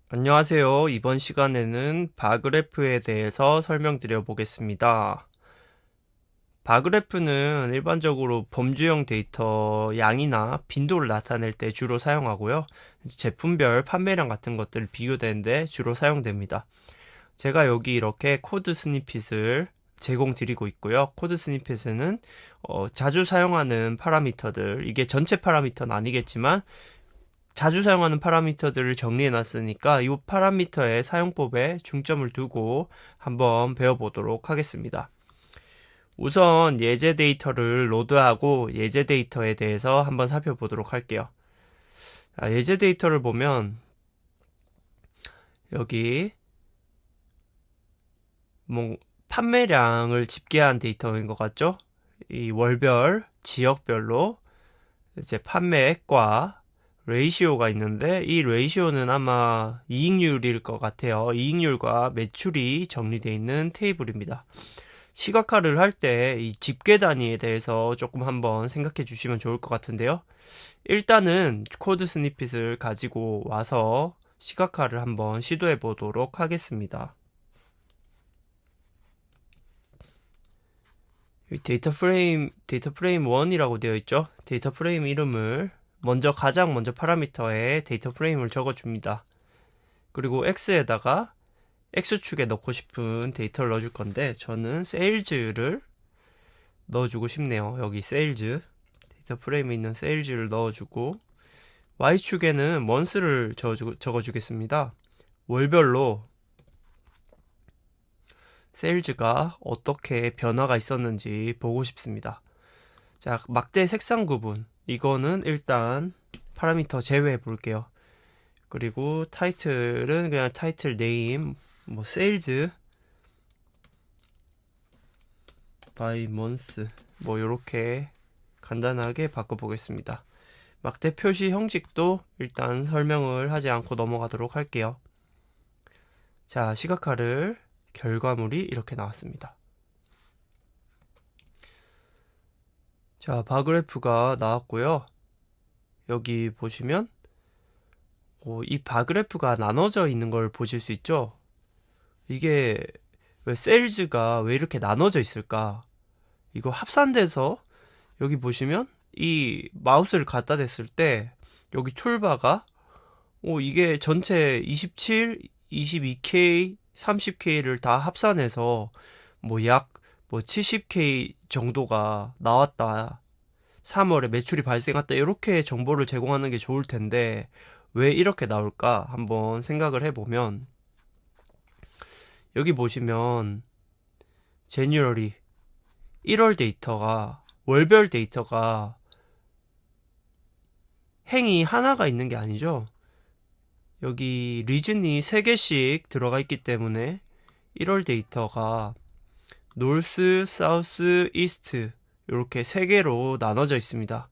안녕하세요. 이번 시간에는 바그래프에 대해서 설명드려 보겠습니다. 바그래프는 일반적으로 범주형 데이터 양이나 빈도를 나타낼 때 주로 사용하고요. 제품별 판매량 같은 것들 비교되는데 주로 사용됩니다. 제가 여기 이렇게 코드 스니핏을 제공드리고 있고요. 코드 스니핏에는 자주 사용하는 파라미터들, 이게 전체 파라미터는 아니겠지만 자주 사용하는 파라미터들을 정리해 놨으니까 이 파라미터의 사용법에 중점을 두고 한번 배워보도록 하겠습니다. 우선 예제 데이터를 로드하고 예제 데이터에 대해서 한번 살펴보도록 할게요. 예제 데이터를 보면 여기 뭐 판매량을 집계한 데이터인 것 같죠? 이 월별, 지역별로 이제 판매액과 레이시오가 있는데 이 레이시오는 아마 이익률일 것 같아요. 이익률과 매출이 정리되어 있는 테이블입니다. 시각화를 할 때 이 집계 단위에 대해서 조금 한번 생각해 주시면 좋을 것 같은데요. 일단은 코드 스니핏을 가지고 와서 시각화를 한번 시도해 보도록 하겠습니다. 데이터 프레임 1이라고 되어 있죠. 데이터 프레임 이름을 가장 먼저 파라미터에 데이터 프레임을 적어줍니다. 그리고 X에다가 X축에 넣고 싶은 데이터를 넣어줄 건데 저는 세일즈를 넣어주고 싶네요. 여기 세일즈 데이터 프레임에 있는 세일즈를 넣어주고 Y축에는 먼스를 적어주겠습니다. 월별로 세일즈가 어떻게 변화가 있었는지 보고 싶습니다. 자, 막대 색상 구분 이거는 일단 파라미터 제외해 볼게요. 그리고 타이틀은 그냥 타이틀 네임 뭐 세일즈 바이 먼스 뭐 요렇게 간단하게 바꿔보겠습니다. 막대 표시 형식도 일단 설명을 하지 않고 넘어가도록 할게요. 자, 시각화를 결과물이 이렇게 나왔습니다. 자, 바그래프가 나왔고요. 여기 보시면 이 바그래프가 나눠져 있는 걸 보실 수 있죠. 이게 왜 세일즈가 왜 이렇게 나눠져 있을까? 이거 합산돼서 여기 보시면 이 마우스를 갖다 댔을 때 여기 툴바가 이게 전체 27, 22K, 30K를 다 합산해서 약 70K 정도가 나왔다. 3월에 매출이 발생했다. 이렇게 정보를 제공하는 게 좋을 텐데 왜 이렇게 나올까? 한번 생각을 해보면 여기 보시면 제뉴얼이 1월 데이터가 월별 데이터가 행이 하나가 있는 게 아니죠. 여기 리즌이 3개씩 들어가 있기 때문에 1월 데이터가 노스, 사우스, 이스트 이렇게 3개로 나눠져 있습니다.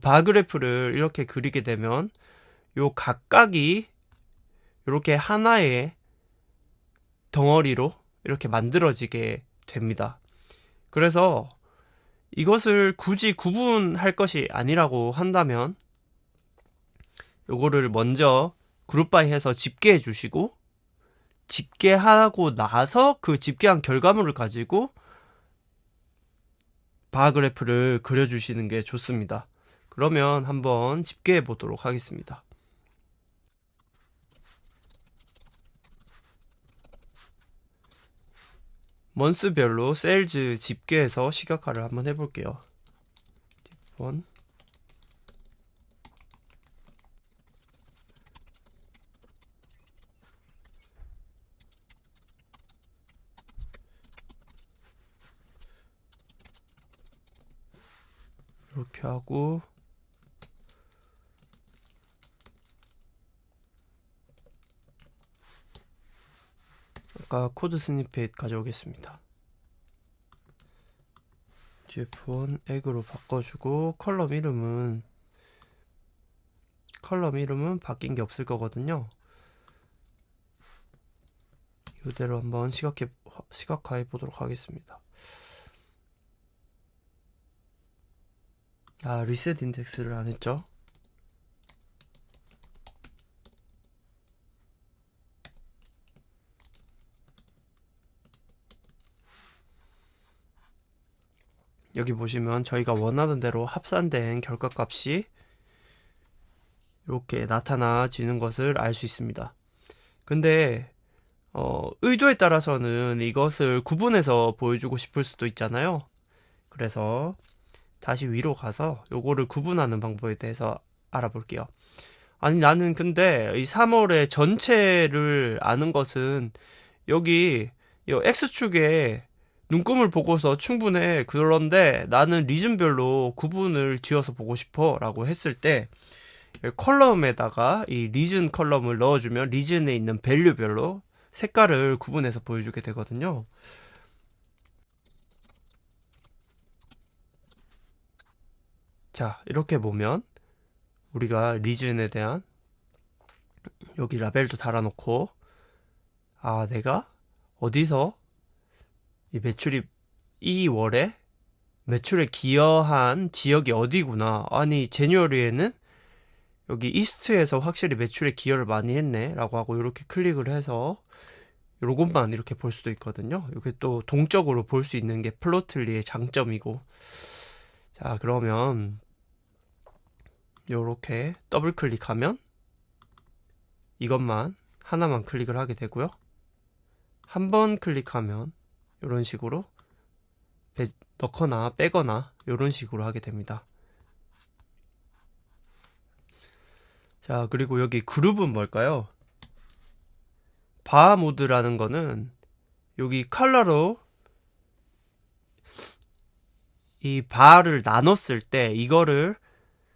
바그래프를 이렇게 그리게 되면 요 각각이 이렇게 하나의 덩어리로 이렇게 만들어지게 됩니다. 그래서 이것을 굳이 구분할 것이 아니라고 한다면 요거를 먼저 그룹 바이 해서 집계해 주시고 집계하고 나서 그 집계한 결과물을 가지고 바그래프를 그려주시는 게 좋습니다. 그러면 한번 집계해 보도록 하겠습니다. 먼스별로 세일즈 집계해서 시각화를 한번 해볼게요. 원 이렇게 하고 아까 코드 스니펫 가져오겠습니다. gf1 액으로 바꿔주고 컬럼 이름은 바뀐 게 없을 거거든요. 이대로 한번 시각화해 보도록 하겠습니다. 리셋 인덱스를 안 했죠? 여기 보시면 저희가 원하는 대로 합산된 결과값이 이렇게 나타나지는 것을 알 수 있습니다. 근데 의도에 따라서는 이것을 구분해서 보여주고 싶을 수도 있잖아요. 그래서 다시 위로 가서 요거를 구분하는 방법에 대해서 알아볼게요. 아니 나는 근데 이 3월의 전체를 아는 것은 여기 이 X축에 눈금을 보고서 충분해. 그런데 나는 리즌별로 구분을 지어서 보고 싶어 라고 했을 때 컬럼에다가 이 리즌 컬럼을 넣어주면 리즌에 있는 밸류별로 색깔을 구분해서 보여주게 되거든요. 자, 이렇게 보면 우리가 리즌에 대한 여기 라벨도 달아놓고 아, 내가 어디서 이 매출이 이 월에 매출에 기여한 지역이 어디구나. 아니, 제뉴어리에는 여기 이스트에서 확실히 매출에 기여를 많이 했네 라고 하고 이렇게 클릭을 해서 요것만 이렇게 볼 수도 있거든요. 이게 또 동적으로 볼 수 있는 게 플로틀리의 장점이고. 자, 그러면 요렇게 더블 클릭하면 이것만 하나만 클릭을 하게 되고요. 한 번 클릭하면 이런 식으로 넣거나 빼거나 이런 식으로 하게 됩니다. 자, 그리고 여기 그룹은 뭘까요? 바 모드라는 거는 여기 컬러로 이 바를 나눴을 때 이거를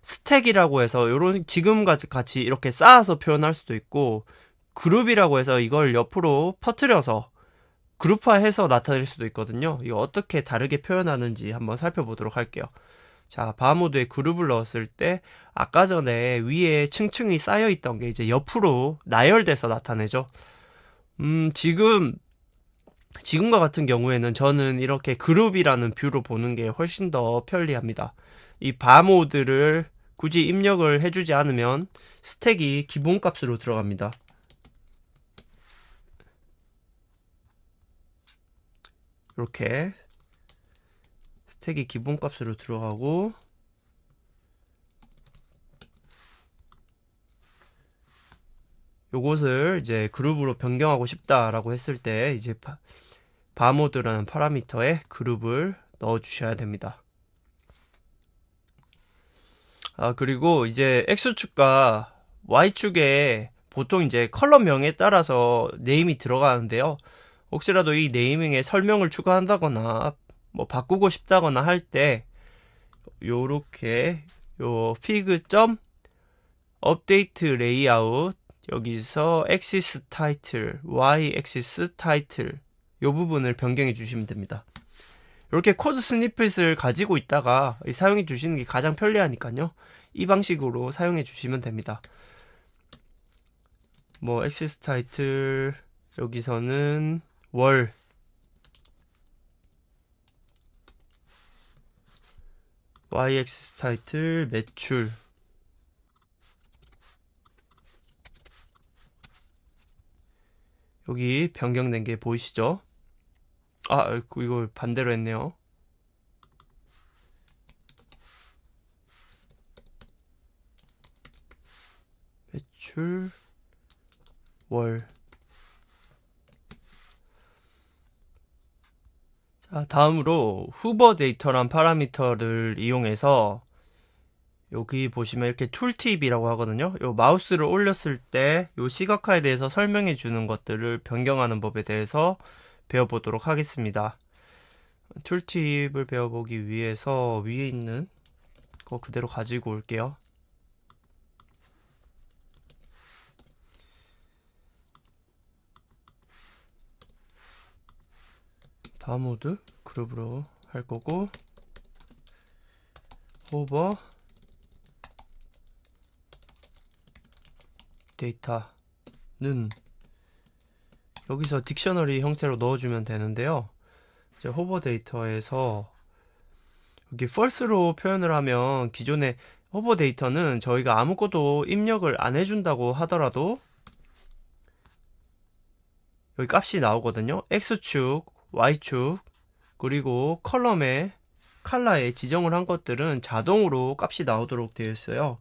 스택이라고 해서 요런 지금 같이 이렇게 쌓아서 표현할 수도 있고, 그룹이라고 해서 이걸 옆으로 퍼뜨려서 그룹화해서 나타낼 수도 있거든요. 이거 어떻게 다르게 표현하는지 한번 살펴보도록 할게요. 자, 바 모드에 그룹을 넣었을 때 아까 전에 위에 층층이 쌓여 있던 게 이제 옆으로 나열돼서 나타내죠. 지금과 같은 경우에는 저는 이렇게 그룹이라는 뷰로 보는 게 훨씬 더 편리합니다. 이 바 모드를 굳이 입력을 해주지 않으면 스택이 기본값으로 들어갑니다. 이렇게 스택이 기본값으로 들어가고, 요것을 이제 그룹으로 변경하고 싶다라고 했을 때 이제 바 모드라는 파라미터에 그룹을 넣어 주셔야 됩니다. 아, 그리고 이제 X축과 Y축에 보통 이제 컬럼명에 따라서 네임이 들어가는데요. 혹시라도 이 네이밍에 설명을 추가한다거나 뭐 바꾸고 싶다거나 할 때 요렇게 요 fig. 업데이트 레이아웃 여기서 axis 타이틀, y axis 타이틀 요 부분을 변경해 주시면 됩니다. 이렇게 코드 스니펫을 가지고 있다가 사용해 주시는 게 가장 편리하니까요. 이 방식으로 사용해 주시면 됩니다. 뭐 axis 타이틀 여기서는 월, y axis 타이틀 매출, 여기 변경된 게 보이시죠? 아, 이거 반대로 했네요. 매출, 월. 자, 다음으로 후버 데이터란 파라미터를 이용해서 여기 보시면 이렇게 툴팁이라고 하거든요. 요 마우스를 올렸을 때 요 시각화에 대해서 설명해 주는 것들을 변경하는 법에 대해서 배워보도록 하겠습니다. 툴팁을 배워보기 위해서 위에 있는 거 그대로 가지고 올게요. 바 모드 그룹으로 할 거고, 호버 데이터는 여기서 딕셔너리 형태로 넣어주면 되는데요. 이제 호버 데이터에서 여기 false로 표현을 하면 기존의 호버 데이터는 저희가 아무것도 입력을 안 해준다고 하더라도 여기 값이 나오거든요. X축, Y축, 그리고 컬럼에 컬러에 지정을 한 것들은 자동으로 값이 나오도록 되어 있어요.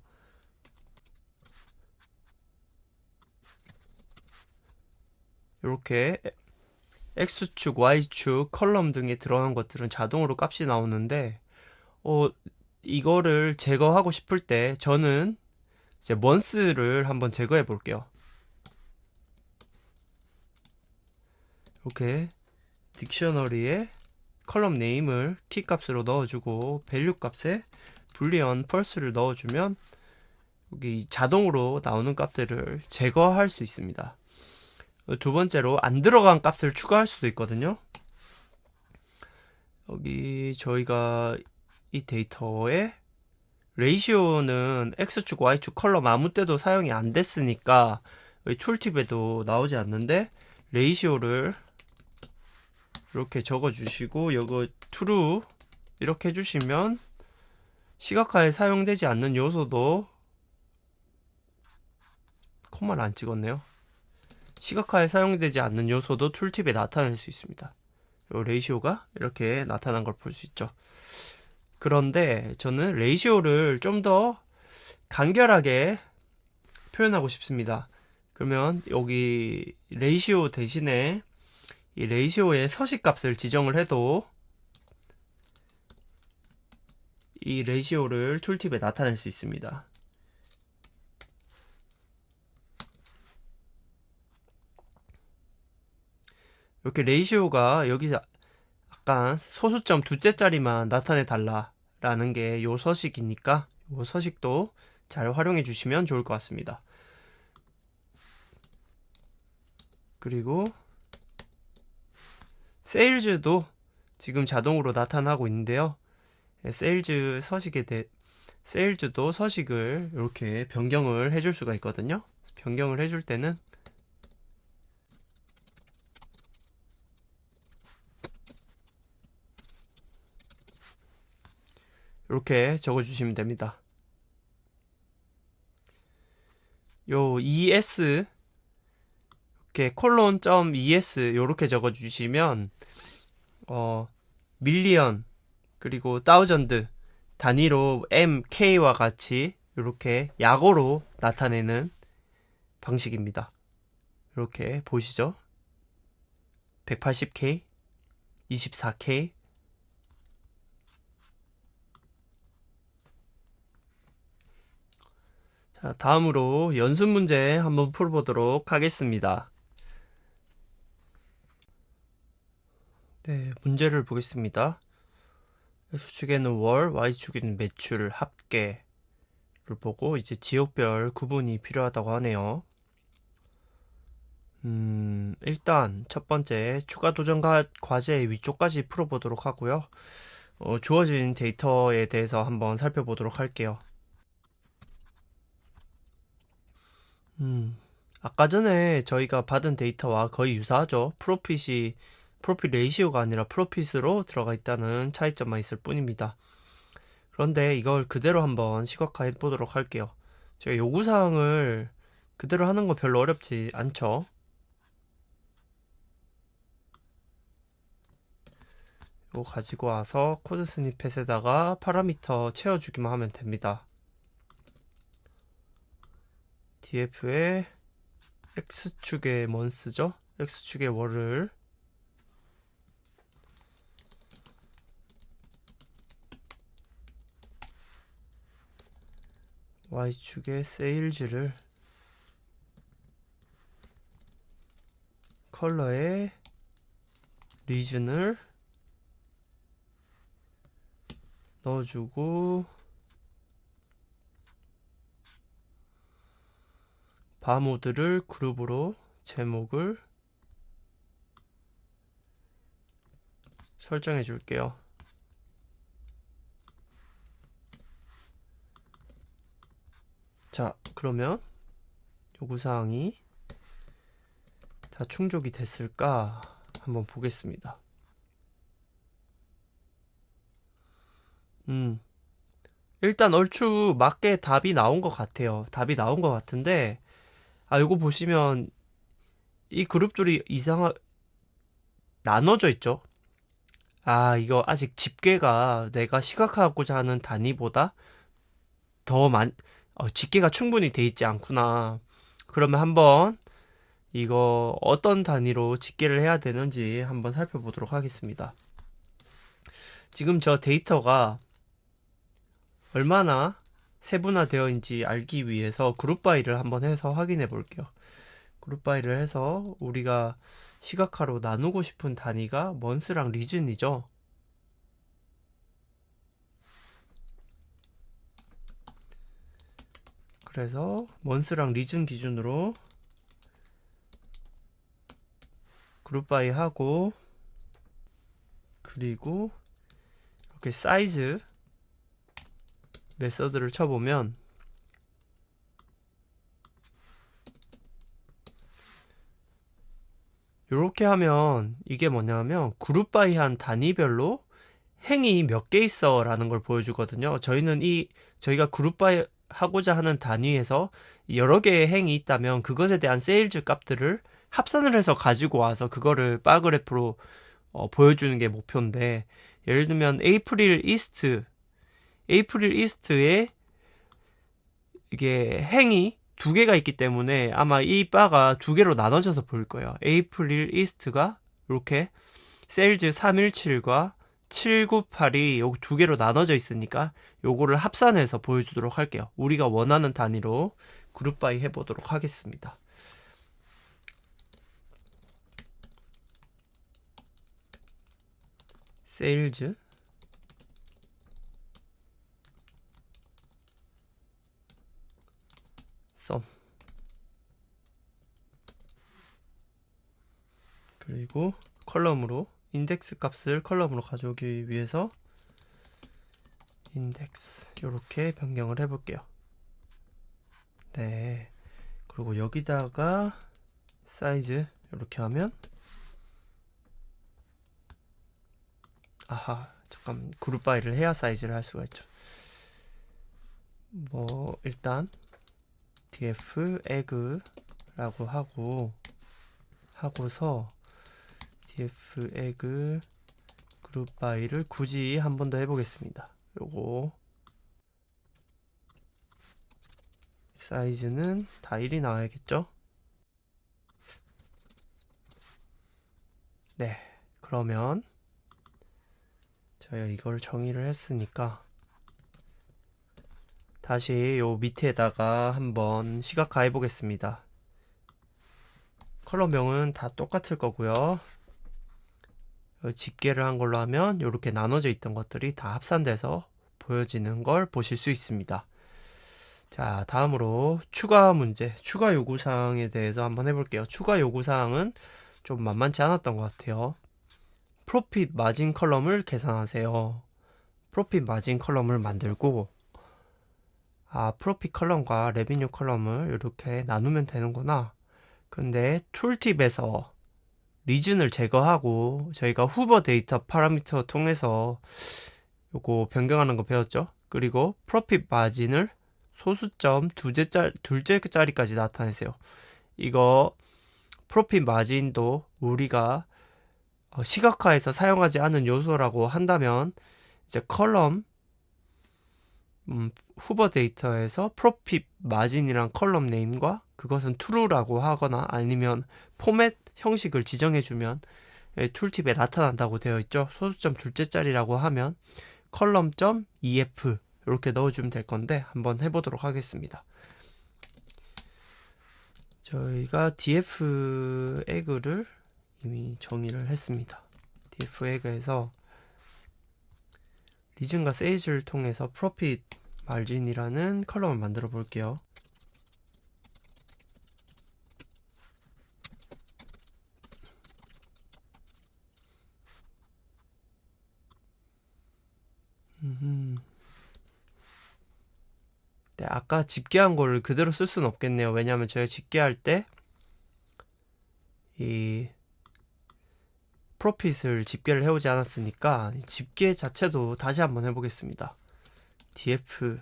이렇게 X축, Y축, 컬럼 등에 들어간 것들은 자동으로 값이 나오는데 이거를 제거하고 싶을 때 저는 이제 month를 한번 제거해 볼게요. 이렇게 딕셔너리에 컬럼 네임을 키 값으로 넣어주고 밸류 값에 불리언 펄스를 넣어주면 여기 자동으로 나오는 값들을 제거할 수 있습니다. 두 번째로 안 들어간 값을 추가할 수도 있거든요. 여기 저희가 이 데이터에 레이시오는 X축, Y축 컬럼 아무 때도 사용이 안 됐으니까 여기 툴팁에도 나오지 않는데 레이시오를 이렇게 적어주시고 이거 true 이렇게 해주시면 시각화에 사용되지 않는 요소도 콤마를 안 찍었네요. 시각화에 사용되지 않는 요소도 툴팁에 나타낼 수 있습니다. 요 레이시오가 이렇게 나타난 걸 볼 수 있죠. 그런데 저는 레이시오를 좀 더 간결하게 표현하고 싶습니다. 그러면 여기 레이시오 대신에 이 레이시오의 서식값을 지정을 해도 이 레이시오를 툴팁에 나타낼 수 있습니다. 이렇게 레이시오가 여기서 약간 소수점 두째 자리만 나타내 달라 라는 게 요 서식이니까 요 서식도 잘 활용해 주시면 좋을 것 같습니다. 그리고 세일즈도 지금 자동으로 나타나고 있는데요. 세일즈 세일즈도 서식을 이렇게 변경을 해줄 수가 있거든요. 변경을 해줄 때는 이렇게 적어주시면 됩니다. 요 es 이렇게 콜론.es 요렇게 적어주시면 밀리언 그리고 다우전드 단위로 mk와 같이 이렇게 약어로 나타내는 방식입니다. 이렇게 보시죠. 180K, 24K. 자, 다음으로 연습 문제 한번 풀어보도록 하겠습니다. 네, 문제를 보겠습니다. X축에는 월, Y축에는 매출, 합계를 보고 이제 지역별 구분이 필요하다고 하네요. 일단 첫 번째 추가 도전 과제 위쪽까지 풀어보도록 하고요. 주어진 데이터에 대해서 한번 살펴보도록 할게요. 아까 전에 저희가 받은 데이터와 거의 유사하죠. 프로핏 레이시오가 아니라 프로핏으로 들어가 있다는 차이점만 있을 뿐입니다. 그런데 이걸 그대로 한번 시각화해 보도록 할게요. 제가 요구사항을 그대로 하는 거 별로 어렵지 않죠. 이거 가지고 와서 코드 스니펫에다가 파라미터 채워주기만 하면 됩니다. df에 x축의 month죠. x축의 월을 y축의 세일즈를 컬러에 리즌을 넣어주고 바모드를 그룹으로 제목을 설정해 줄게요. 자, 그러면 요구사항이 다 충족이 됐을까 한번 보겠습니다. 일단 얼추 맞게 답이 나온 것 같아요. 답이 나온 것 같은데 이거 보시면 이 그룹들이 나눠져 있죠. 이거 아직 집계가 내가 시각하고자 하는 단위보다 집계가 충분히 돼 있지 않구나. 그러면 한번 이거 어떤 단위로 집계를 해야 되는지 한번 살펴보도록 하겠습니다. 지금 저 데이터가 얼마나 세분화되어 있는지 알기 위해서 그룹 바이를 한번 해서 확인해 볼게요. 그룹 바이를 해서 우리가 시각화로 나누고 싶은 단위가 먼스랑 리즌이죠. 그래서 먼스랑 리즌 기준으로 그룹 바이 하고, 그리고 이렇게 사이즈 메서드를 쳐보면 이렇게 하면 이게 뭐냐면 그룹 바이 한 단위별로 행이 몇 개 있어 라는 걸 보여주거든요. 저희가 그룹 바이 하고자 하는 단위에서 여러 개의 행이 있다면 그것에 대한 세일즈 값들을 합산을 해서 가지고 와서 그거를 바 그래프로 보여주는 게 목표인데, 예를 들면 에이프릴 이스트에 이게 행이 두 개가 있기 때문에 아마 이 바가 두 개로 나눠져서 보일 거예요. 에이프릴 이스트가 이렇게 세일즈 317과 798이 요 두 개로 나눠져 있으니까 요거를 합산해서 보여주도록 할게요. 우리가 원하는 단위로 그룹 바이 해보도록 하겠습니다. 세일즈 썸, 그리고 컬럼으로 인덱스 값을 컬럼으로 가져오기 위해서 인덱스 이렇게 변경을 해볼게요. 네, 그리고 여기다가 사이즈 이렇게 하면 잠깐 그룹 바이를 해야 사이즈를 할 수가 있죠. 일단 df egg라고 하고서 df egg 그룹 바이를 굳이 한 번 더 해보겠습니다. 요거 사이즈는 다 1이 나와야겠죠? 네, 그러면 저희가 이걸 정의를 했으니까 다시 요 밑에다가 한번 시각화 해보겠습니다. 컬러명은 다 똑같을 거고요. 집계를 한 걸로 하면 이렇게 나눠져 있던 것들이 다 합산돼서 보여지는 걸 보실 수 있습니다. 자, 다음으로 추가 문제, 추가 요구사항에 대해서 한번 해볼게요. 추가 요구사항은 좀 만만치 않았던 것 같아요. 프로핏 마진 컬럼을 계산하세요. 프로핏 마진 컬럼을 만들고, 프로핏 컬럼과 레비뉴 컬럼을 이렇게 나누면 되는구나. 근데 툴팁에서 리즌을 제거하고 저희가 후버 데이터 파라미터 통해서 요거 변경하는 거 배웠죠. 그리고 프로핏 마진을 소수점 둘째 자리까지 나타내세요. 이거 프로핏 마진도 우리가 시각화에서 사용하지 않은 요소라고 한다면 이제 컬럼 후버 데이터에서 프로핏 마진이란 컬럼 네임과 그것은 true라고 하거나 아니면 포맷 형식을 지정해주면 툴팁에 나타난다고 되어 있죠. 소수점 둘째 자리라고 하면 컬럼.ef 이렇게 넣어주면 될 건데 한번 해보도록 하겠습니다. 저희가 df egg를 이미 정의를 했습니다. df egg에서 리즌과 세이즈를 통해서 프로핏 마진이라는 컬럼을 만들어 볼게요. 네, 아까 집계한 거를 그대로 쓸 수는 없겠네요. 왜냐하면 저희가 집계할 때 이 프로핏을 집계를 해오지 않았으니까 집계 자체도 다시 한번 해보겠습니다. df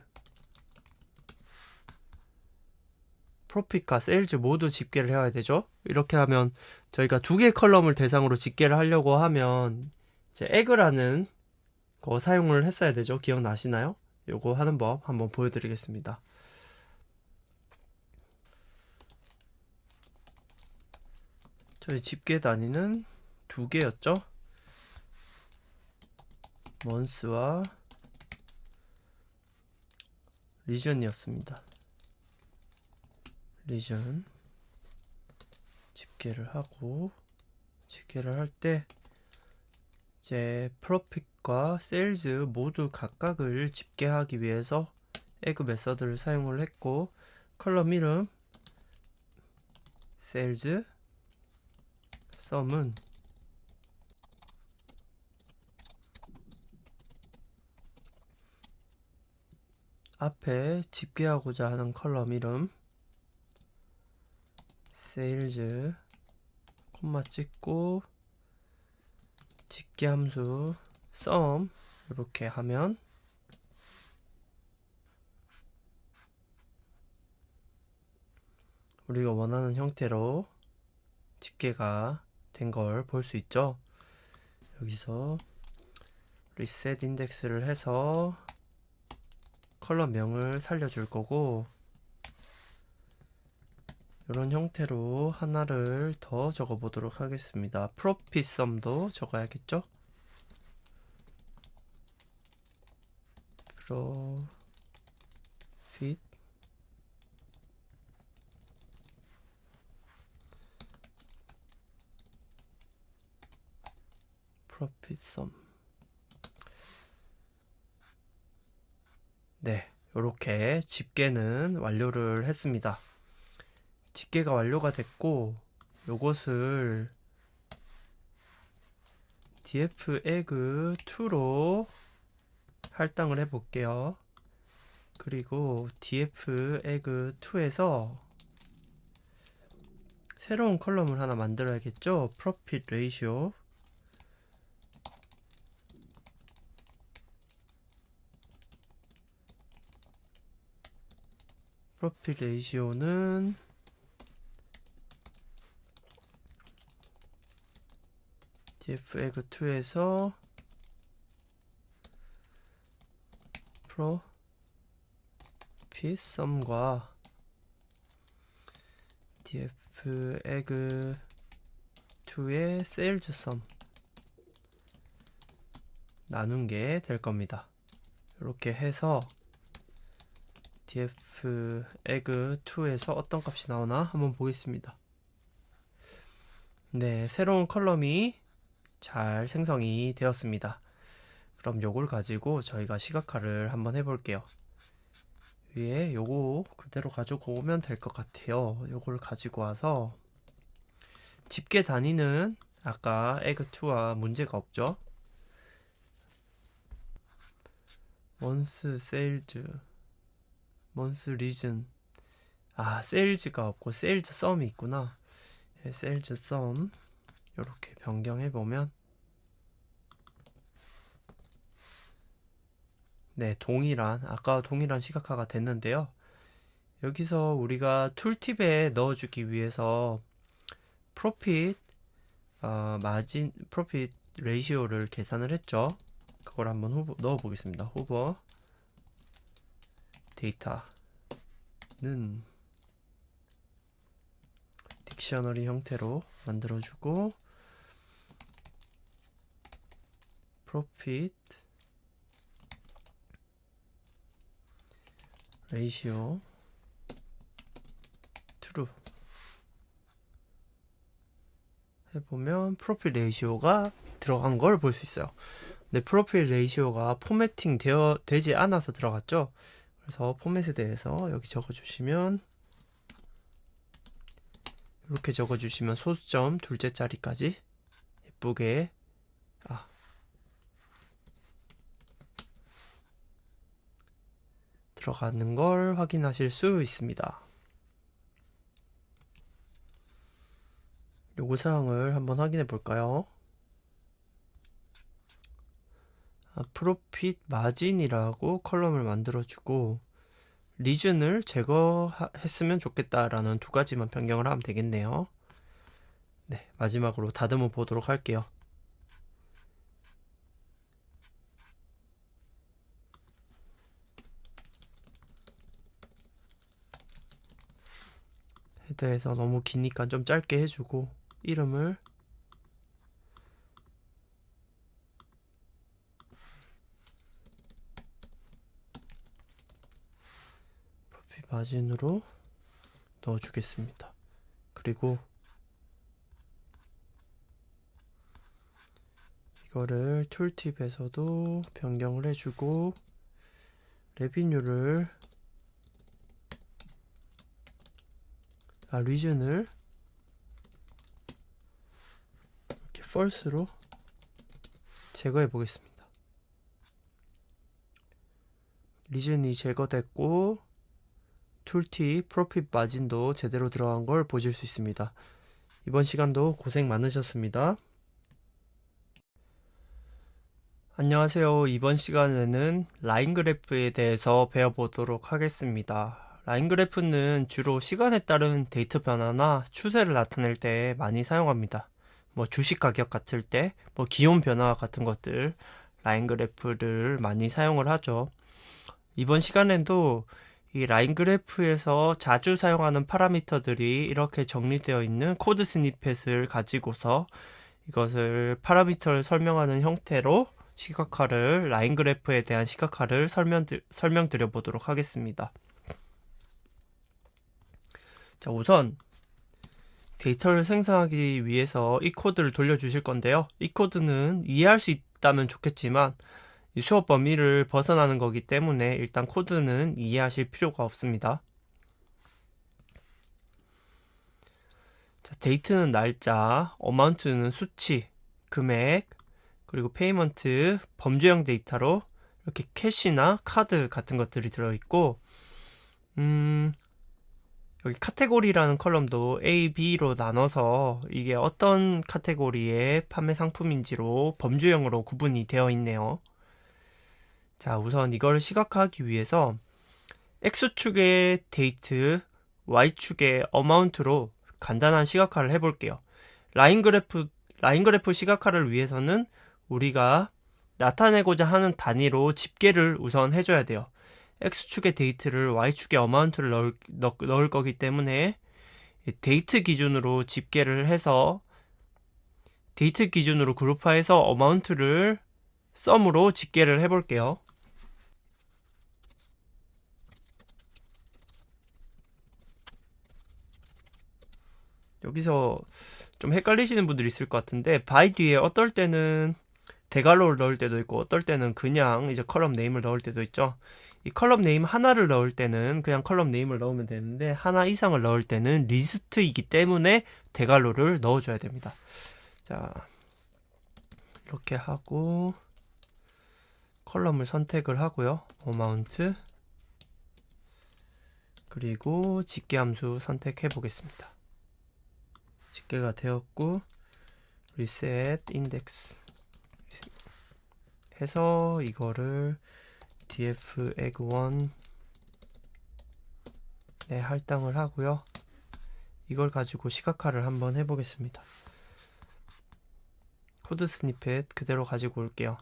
프로핏과 세일즈 모두 집계를 해야 되죠. 이렇게 하면 저희가 두 개의 컬럼을 대상으로 집계를 하려고 하면 이제 에그라는 거 사용을 했어야 되죠. 기억나시나요? 요거 하는 법 한번 보여드리겠습니다. 저희 집게 단위는 두 개였죠. 먼스와 리전이었습니다. 리전 집계를 하고, 집계를 할 때 이제 프로핏과 세일즈 모두 각각을 집계하기 위해서 에그 메서드를 사용을 했고, 컬럼 이름 세일즈, 썸은 앞에 집계하고자 하는 컬럼 이름 세일즈, 콤마 찍고 집계 함수 sum 이렇게 하면 우리가 원하는 형태로 집계가 된 걸 볼 수 있죠. 여기서 reset index를 해서 컬럼명을 살려줄 거고, 이런 형태로 하나를 더 적어 보도록 하겠습니다. profit sum도 적어야겠죠? profit sum. 네, 이렇게 집계는 완료를 했습니다. 집계가 완료가 됐고, 요것을 dfEgg2로 할당을 해 볼게요. 그리고 dfEgg2에서 새로운 컬럼을 하나 만들어야겠죠. profit ratio. profit ratio는 dfEgg2에서 profit sum과 dfEgg2의 sales sum 나눈 게 될 겁니다. 이렇게 해서 dfEgg2에서 어떤 값이 나오나 한번 보겠습니다. 네, 새로운 컬럼이 잘 생성이 되었습니다. 그럼 요걸 가지고 저희가 시각화를 한번 해볼게요. 위에 요거 그대로 가지고 오면 될 것 같아요. 요걸 가지고 와서 집계 단위는 아까 egg2와 문제가 없죠. month sales, month region. sales가 없고 sales sum이 있구나. sales sum 이렇게 변경해 보면, 네, 아까와 동일한 시각화가 됐는데요. 여기서 우리가 툴팁에 넣어주기 위해서 profit profit ratio를 계산을 했죠. 그걸 한번 넣어 보겠습니다. 후보 데이터는 딕셔너리 형태로 만들어주고, profit ratio true 해보면 profit ratio가 들어간 걸 볼 수 있어요. 근데 profit ratio가 포매팅 되지 않아서 들어갔죠. 그래서 포맷에 대해서 여기 적어주시면, 이렇게 적어주시면 소수점 둘째 자리까지 예쁘게 들어가는 걸 확인하실 수 있습니다. 요구 사항을 한번 확인해 볼까요? 프로핏 마진이라고 컬럼을 만들어주고, 리즌을 제거했으면 좋겠다라는 두 가지만 변경을 하면 되겠네요. 네, 마지막으로 다듬어 보도록 할게요. 코드에서 너무 기니까 좀 짧게 해주고 이름을 프로핏 마진으로 넣어주겠습니다. 그리고 이거를 툴팁에서도 변경을 해주고 레비뉴를 리즌을 이렇게 false로 제거해 보겠습니다. 리즌이 제거됐고 툴팁 프로핏 마진도 제대로 들어간 걸 보실 수 있습니다. 이번 시간도 고생 많으셨습니다. 안녕하세요. 이번 시간에는 라인 그래프에 대해서 배워보도록 하겠습니다. 라인 그래프는 주로 시간에 따른 데이터 변화나 추세를 나타낼 때 많이 사용합니다. 주식 가격 같을 때, 기온 변화 같은 것들, 라인 그래프를 많이 사용을 하죠. 이번 시간에도 이 라인 그래프에서 자주 사용하는 파라미터들이 이렇게 정리되어 있는 코드 스니펫을 가지고서 이것을 파라미터를 설명하는 형태로 시각화를, 라인 그래프에 대한 시각화를 설명드려 보도록 하겠습니다. 자, 우선 데이터를 생성하기 위해서 이 코드를 돌려주실 건데요. 이 코드는 이해할 수 있다면 좋겠지만 이 수업 범위를 벗어나는 거기 때문에 일단 코드는 이해하실 필요가 없습니다. 자, 데이트는 날짜, 어마운트는 수치, 금액, 그리고 페이먼트, 범죄형 데이터로 이렇게 캐시나 카드 같은 것들이 들어있고 여기 카테고리라는 컬럼도 A, B로 나눠서 이게 어떤 카테고리의 판매 상품인지로 범죄형으로 구분이 되어 있네요. 자, 우선 이걸 시각화하기 위해서 X축의 데이트, Y축의 어마운트로 간단한 시각화를 해볼게요. 라인 그래프 시각화를 위해서는 우리가 나타내고자 하는 단위로 집계를 우선 해줘야 돼요. X축의 데이트를 Y축의 어마운트를 넣을 거기 때문에 데이트 기준으로 집계를 해서 데이트 기준으로 그룹화해서 어마운트를 썸으로 집계를 해볼게요. 여기서 좀 헷갈리시는 분들이 있을 것 같은데 by 뒤에 어떨 때는 대괄호를 넣을 때도 있고 어떨 때는 그냥 이제 컬럼 네임을 넣을 때도 있죠. 이 컬럼 네임 하나를 넣을 때는 그냥 컬럼 네임을 넣으면 되는데 하나 이상을 넣을 때는 리스트이기 때문에 대괄호를 넣어줘야 됩니다. 자, 이렇게 하고 컬럼을 선택을 하고요. 어마운트 그리고 집계 함수 선택해 보겠습니다. 집계가 되었고 reset index 해서 이거를 df egg1에 할당을 하고요. 이걸 가지고 시각화를 한번 해보겠습니다. 코드 스니펫 그대로 가지고 올게요.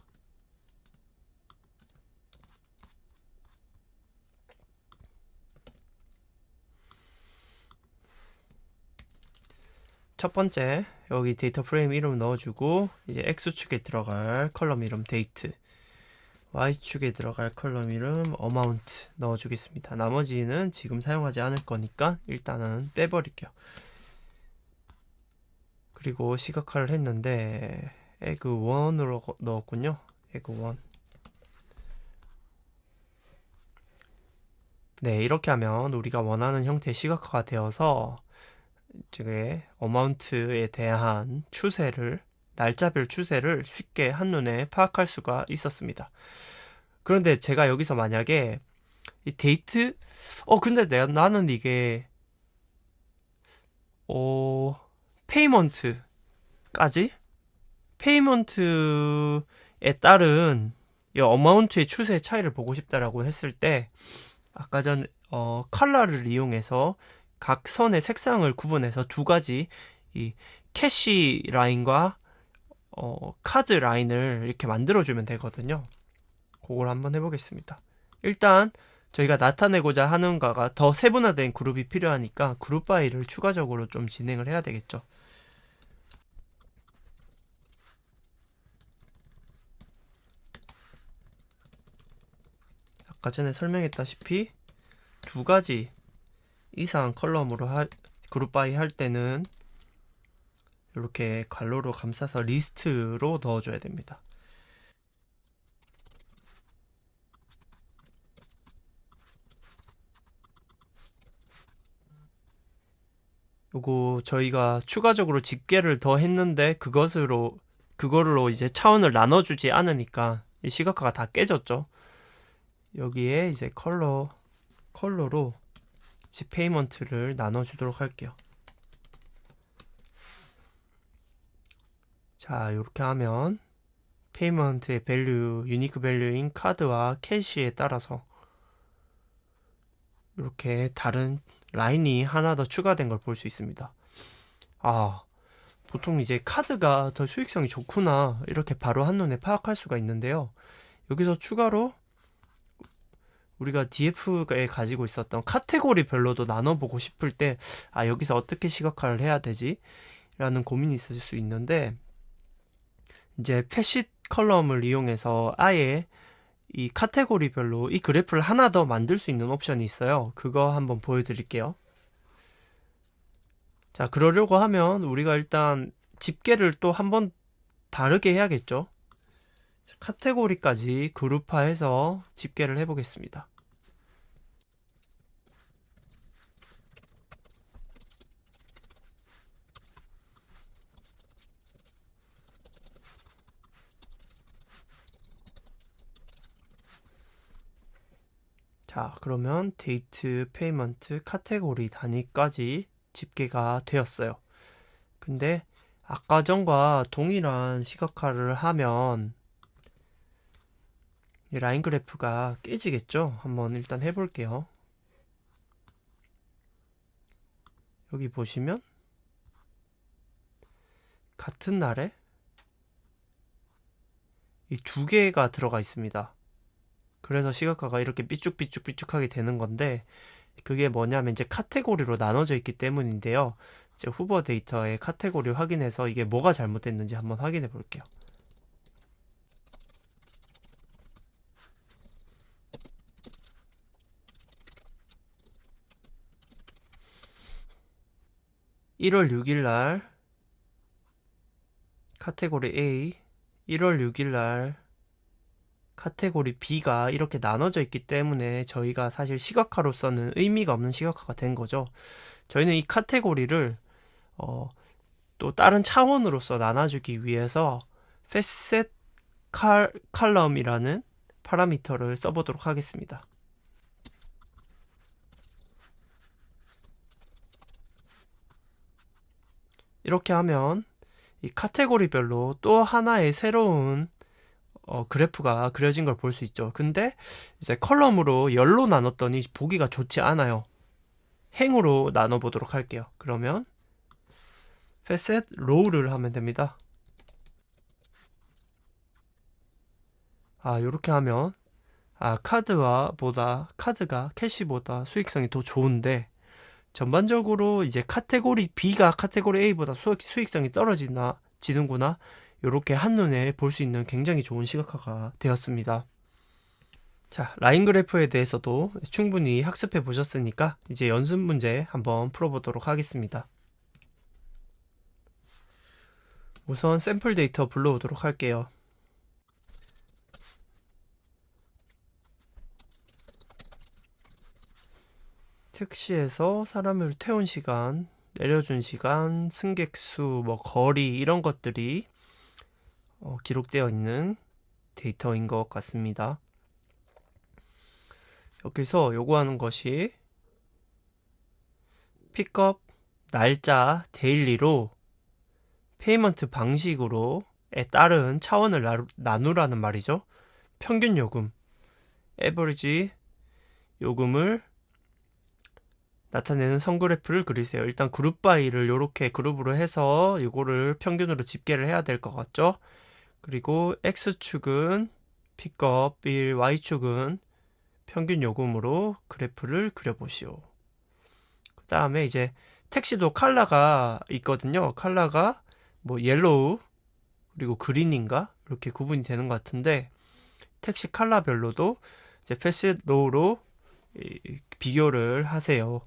첫 번째 여기 데이터 프레임 이름 넣어주고 이제 X축에 들어갈 컬럼 이름 데이트, Y축에 들어갈 컬럼 이름 어마운트 넣어주겠습니다. 나머지는 지금 사용하지 않을 거니까 일단은 빼버릴게요. 그리고 시각화를 했는데 egg1으로 넣었군요. egg1. 네, 이렇게 하면 우리가 원하는 형태의 시각화가 되어서 이제 어마운트에 대한 추세를, 날짜별 추세를 쉽게 한눈에 파악할 수가 있었습니다. 그런데 제가 여기서 만약에 이 데이트 근데 나는 이게 페이먼트에 따른 이 어마운트의 추세 차이를 보고 싶다라고 했을 때 아까 전 컬러를 이용해서 각 선의 색상을 구분해서 두 가지 이 캐시 라인과 카드 라인을 이렇게 만들어주면 되거든요. 그걸 한번 해보겠습니다. 일단 저희가 나타내고자 하는 거가 더 세분화된 그룹이 필요하니까 그룹 바이를 추가적으로 좀 진행을 해야 되겠죠. 아까 전에 설명했다시피 두 가지 이상 컬럼으로 그룹 바이 할 때는 이렇게 괄호로 감싸서 리스트로 넣어줘야 됩니다. 요거 저희가 추가적으로 집계를 더 했는데 그걸로 이제 차원을 나눠주지 않으니까 이 시각화가 다 깨졌죠. 여기에 이제 컬러로 이제 페이먼트를 나눠주도록 할게요. 자, 이렇게 하면 페이먼트의 밸류, 유니크 밸류인 카드와 캐시에 따라서 이렇게 다른 라인이 하나 더 추가된 걸 볼 수 있습니다. 보통 이제 카드가 더 수익성이 좋구나 이렇게 바로 한눈에 파악할 수가 있는데요. 여기서 추가로 우리가 DF에 가지고 있었던 카테고리별로도 나눠보고 싶을 때 여기서 어떻게 시각화를 해야 되지? 라는 고민이 있을 수 있는데 이제 패시트 컬럼을 이용해서 아예 이 카테고리별로 이 그래프를 하나 더 만들 수 있는 옵션이 있어요. 그거 한번 보여드릴게요. 자, 그러려고 하면 우리가 일단 집계를 또 한번 다르게 해야겠죠. 카테고리까지 그룹화해서 집계를 해보겠습니다. 자, 그러면 데이트, 페이먼트, 카테고리 단위까지 집계가 되었어요. 근데 아까 전과 동일한 시각화를 하면 이 라인 그래프가 깨지겠죠? 한번 일단 해볼게요. 여기 보시면 같은 날에 이 두 개가 들어가 있습니다. 그래서 시각화가 이렇게 삐쭉삐쭉삐쭉하게 되는 건데 그게 뭐냐면 이제 카테고리로 나눠져 있기 때문인데요. 이제 후보 데이터의 카테고리 확인해서 이게 뭐가 잘못됐는지 한번 확인해 볼게요. (1월 6일) 날 카테고리 A, 1월 6일 날 카테고리 B가 이렇게 나눠져 있기 때문에 저희가 사실 시각화로서는 의미가 없는 시각화가 된 거죠. 저희는 이 카테고리를 또 다른 차원으로서 나눠주기 위해서 facet column이라는 파라미터를 써보도록 하겠습니다. 이렇게 하면 이 카테고리별로 또 하나의 새로운 그래프가 그려진 걸 볼 수 있죠. 근데 이제 컬럼으로 열로 나눴더니 보기가 좋지 않아요. 행으로 나눠보도록 할게요. 그러면 facet row를 하면 됩니다. 요렇게 하면 카드가 캐시보다 수익성이 더 좋은데 전반적으로 이제 카테고리 B가 카테고리 A보다 수익성이 떨어지는구나 이렇게 한눈에 볼 수 있는 굉장히 좋은 시각화가 되었습니다. 자, 라인 그래프에 대해서도 충분히 학습해 보셨으니까 이제 연습 문제 한번 풀어보도록 하겠습니다. 우선 샘플 데이터 불러오도록 할게요. 택시에서 사람을 태운 시간, 내려준 시간, 승객 수, 거리 이런 것들이 기록되어 있는 데이터인 것 같습니다. 여기서 요구하는 것이 픽업 날짜 데일리로 페이먼트 방식으로에 따른 차원을 나누라는 말이죠. 평균 요금, 에버리지 요금을 나타내는 선그래프를 그리세요. 일단 그룹 바이를 이렇게 그룹으로 해서 이거를 평균으로 집계를 해야 될 것 같죠. 그리고 X축은 픽업 1, Y축은 평균 요금으로 그래프를 그려보시오. 그 다음에 이제 택시도 컬러가 있거든요. 컬러가 뭐 옐로우 그리고 그린인가 이렇게 구분이 되는 것 같은데 택시 컬러별로도 이제 패스 로우로 비교를 하세요.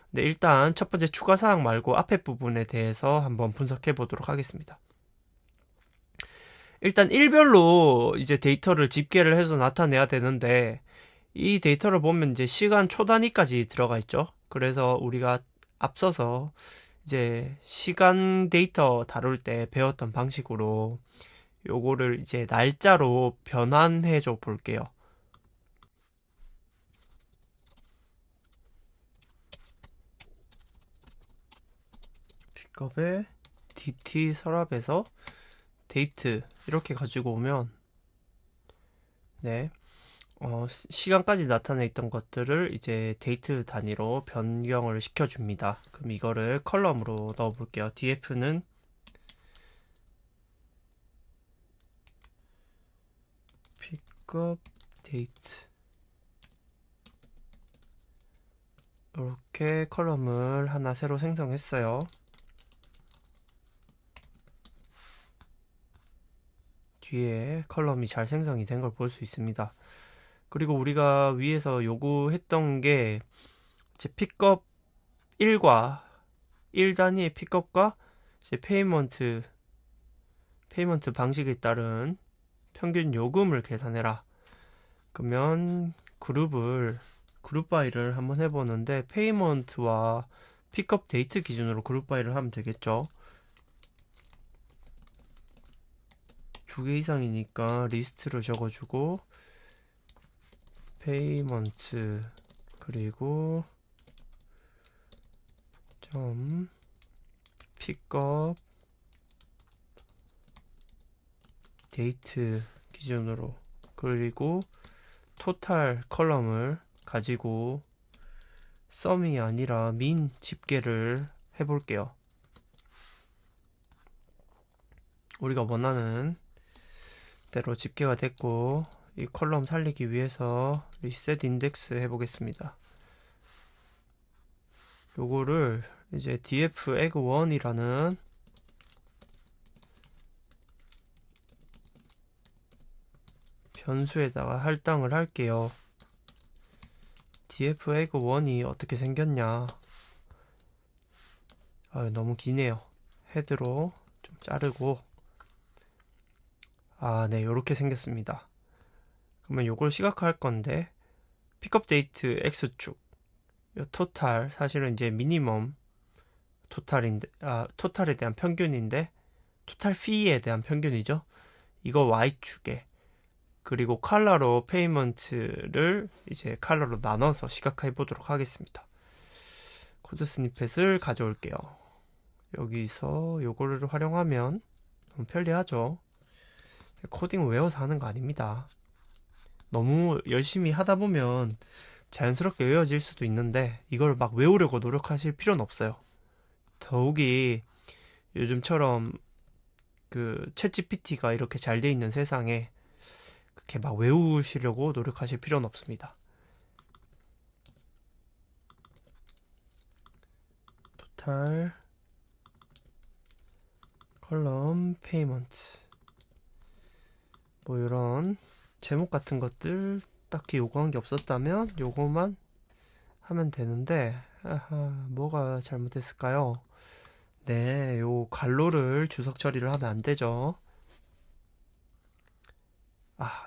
네, 일단 첫 번째 추가 사항 말고 앞에 부분에 대해서 한번 분석해 보도록 하겠습니다. 일단 일별로 이제 데이터를 집계를 해서 나타내야 되는데 이 데이터를 보면 이제 시간 초 단위까지 들어가 있죠. 그래서 우리가 앞서서 이제 시간 데이터 다룰 때 배웠던 방식으로 요거를 이제 날짜로 변환해 줘 볼게요. 픽업에 DT 서랍에서 데이트 이렇게 가지고 오면 네, 시간까지 나타내 있던 것들을 이제 데이트 단위로 변경을 시켜줍니다. 그럼 이거를 컬럼으로 넣어 볼게요. df는 픽업 데이트 이렇게 컬럼을 하나 새로 생성했어요. 뒤에 컬럼이 잘 생성이 된 걸 볼 수 있습니다. 그리고 우리가 위에서 요구했던 게 이제 픽업 1과 1단위의 픽업과 이제 페이먼트 방식에 따른 평균 요금을 계산해라. 그러면 그룹 바이를 한번 해보는데 페이먼트와 픽업 데이트 기준으로 그룹 바이를 하면 되겠죠. 2개 이상이니까 리스트로 적어주고 페이먼트 그리고 점 픽업 데이트 기준으로 그리고 토탈 컬럼을 가지고 썸이 아니라 민 집계를 해볼게요. 우리가 원하는 대로 집계가 됐고 이 컬럼 살리기 위해서 리셋 인덱스 해보겠습니다. 요거를 이제 df egg1이라는 변수에다가 할당을 할게요. df egg1이 어떻게 생겼냐. 너무 기네요. 헤드로 좀 자르고 네, 요렇게 생겼습니다. 그러면 요걸 시각화할 건데 픽업 데이트 X축 요 토탈 사실은 이제 미니멈 토탈에 대한 평균인데 토탈 피에 대한 평균이죠. 이거 Y축에 그리고 컬러로 페이먼트를 이제 컬러로 나눠서 시각화해 보도록 하겠습니다. 코드 스니펫을 가져올게요. 여기서 요거를 활용하면 너무 편리하죠. 코딩 외워서 하는 거 아닙니다. 너무 열심히 하다 보면 자연스럽게 외워질 수도 있는데 이걸 막 외우려고 노력하실 필요는 없어요. 더욱이 요즘처럼 그 챗GPT가 이렇게 잘 돼 있는 세상에 그렇게 막 외우시려고 노력하실 필요는 없습니다. 토탈 컬럼 페이먼트 뭐 이런 제목 같은 것들 딱히 요구한 게 없었다면 요거만 하면 되는데 뭐가 잘못됐을까요? 네, 요 괄호를 주석 처리를 하면 안 되죠.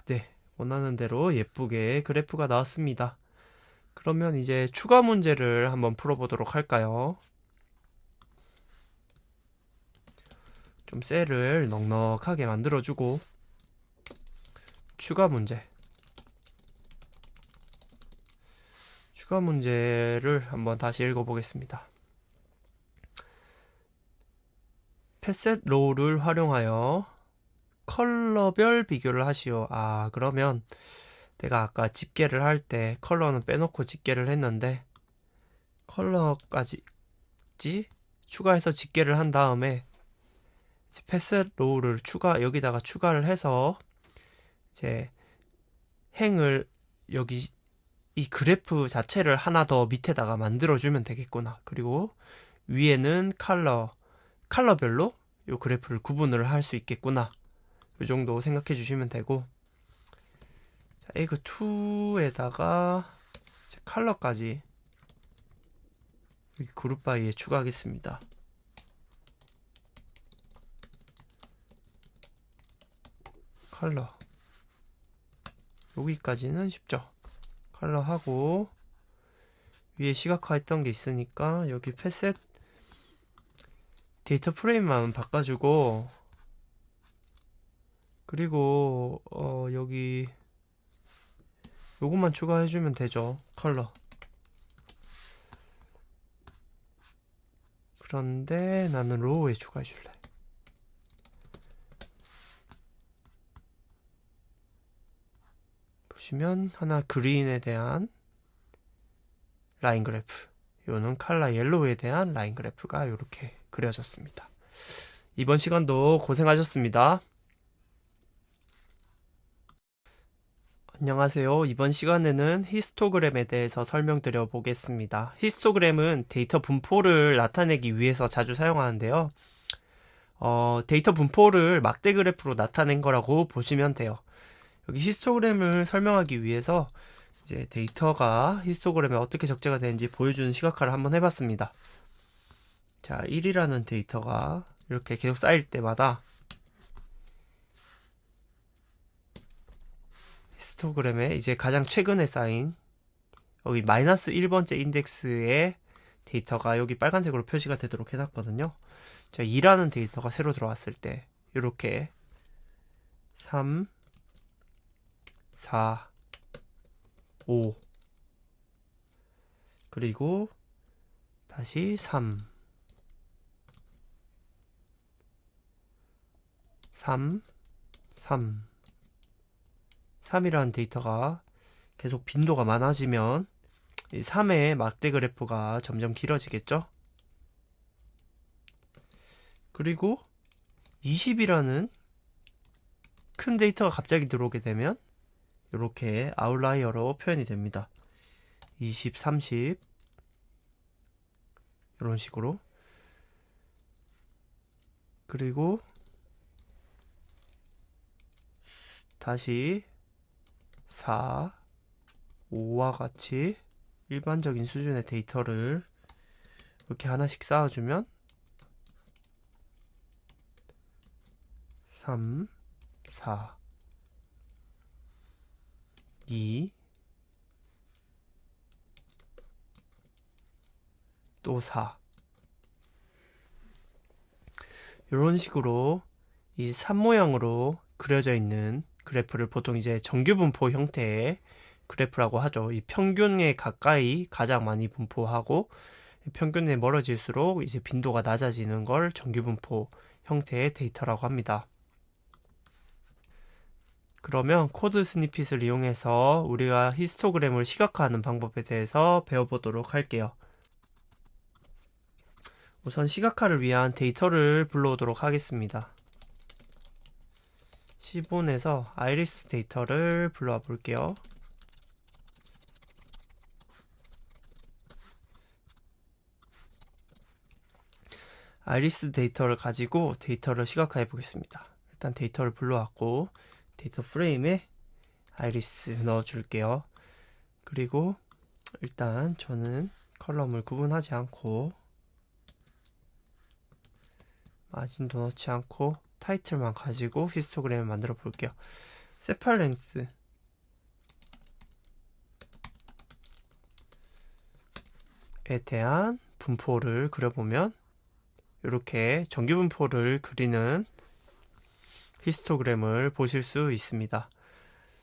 네, 원하는 대로 예쁘게 그래프가 나왔습니다. 그러면 이제 추가 문제를 한번 풀어보도록 할까요? 좀 셀을 넉넉하게 만들어주고 추가 문제를 한번 다시 읽어보겠습니다. 펫셋 로우를 활용하여 컬러별 비교를 하시오. 그러면 내가 아까 집계를 할 때 컬러는 빼놓고 집계를 했는데 컬러까지 추가해서 집계를 한 다음에 펫셋 로우를 여기다가 추가를 해서 이제 행을 여기 이 그래프 자체를 하나 더 밑에다가 만들어주면 되겠구나. 그리고 위에는 컬러별로 이 그래프를 구분을 할 수 있겠구나. 이 정도 생각해 주시면 되고, 자, 에그2에다가 컬러까지 여기 그룹 바이에 추가하겠습니다. 컬러 여기까지는 쉽죠. 컬러하고 위에 시각화 했던 게 있으니까 여기 펫셋 데이터 프레임만 바꿔주고, 그리고 여기 요것만 추가해주면 되죠. 컬러. 그런데 나는 로우에 추가해줄래. 보시면 하나 그린에 대한 라인 그래프, 요는 컬러 옐로우에 대한 라인 그래프가 이렇게 그려졌습니다. 이번 시간도 고생하셨습니다. 안녕하세요. 이번 시간에는 히스토그램에 대해서 설명드려 보겠습니다. 히스토그램은 데이터 분포를 나타내기 위해서 자주 사용하는데요. 데이터 분포를 막대 그래프로 나타낸 거라고 보시면 돼요. 여기 히스토그램을 설명하기 위해서 이제 데이터가 히스토그램에 어떻게 적재가 되는지 보여주는 시각화를 한번 해봤습니다. 자, 1이라는 데이터가 이렇게 계속 쌓일 때마다 히스토그램에 이제 가장 최근에 쌓인 여기 마이너스 1번째 인덱스의 데이터가 여기 빨간색으로 표시가 되도록 해놨거든요. 자, 2라는 데이터가 새로 들어왔을 때 이렇게 3, 4, 5 그리고 다시 3, 3, 3 3이라는 데이터가 계속 빈도가 많아지면 이 3의 막대 그래프가 점점 길어지겠죠? 그리고 20이라는 큰 데이터가 갑자기 들어오게 되면 이렇게 아웃라이어로 표현이 됩니다. 20, 30 이런 식으로. 그리고 다시 4, 5와 같이 일반적인 수준의 데이터를 이렇게 하나씩 쌓아주면 3, 4, 2, 또 4 이런 식으로 이 3 모양으로 그려져 있는 그래프를 보통 이제 정규분포 형태의 그래프라고 하죠. 이 평균에 가까이 가장 많이 분포하고 평균에 멀어질수록 이제 빈도가 낮아지는 걸 정규분포 형태의 데이터라고 합니다. 그러면 코드 스니핏을 이용해서 우리가 히스토그램을 시각화하는 방법에 대해서 배워보도록 할게요. 우선 시각화를 위한 데이터를 불러오도록 하겠습니다. 시본에서 아이리스 데이터를 불러와 볼게요. 아이리스 데이터를 가지고 데이터를 시각화해 보겠습니다. 일단 데이터를 불러왔고 데이터 프레임에 아이리스 넣어 줄게요. 그리고 일단 저는 컬럼을 구분하지 않고 마진도 넣지 않고 타이틀만 가지고 히스토그램을 만들어 볼게요. 세팔 랭스에 대한 분포를 그려보면 이렇게 정규 분포를 그리는 히스토그램을 보실 수 있습니다.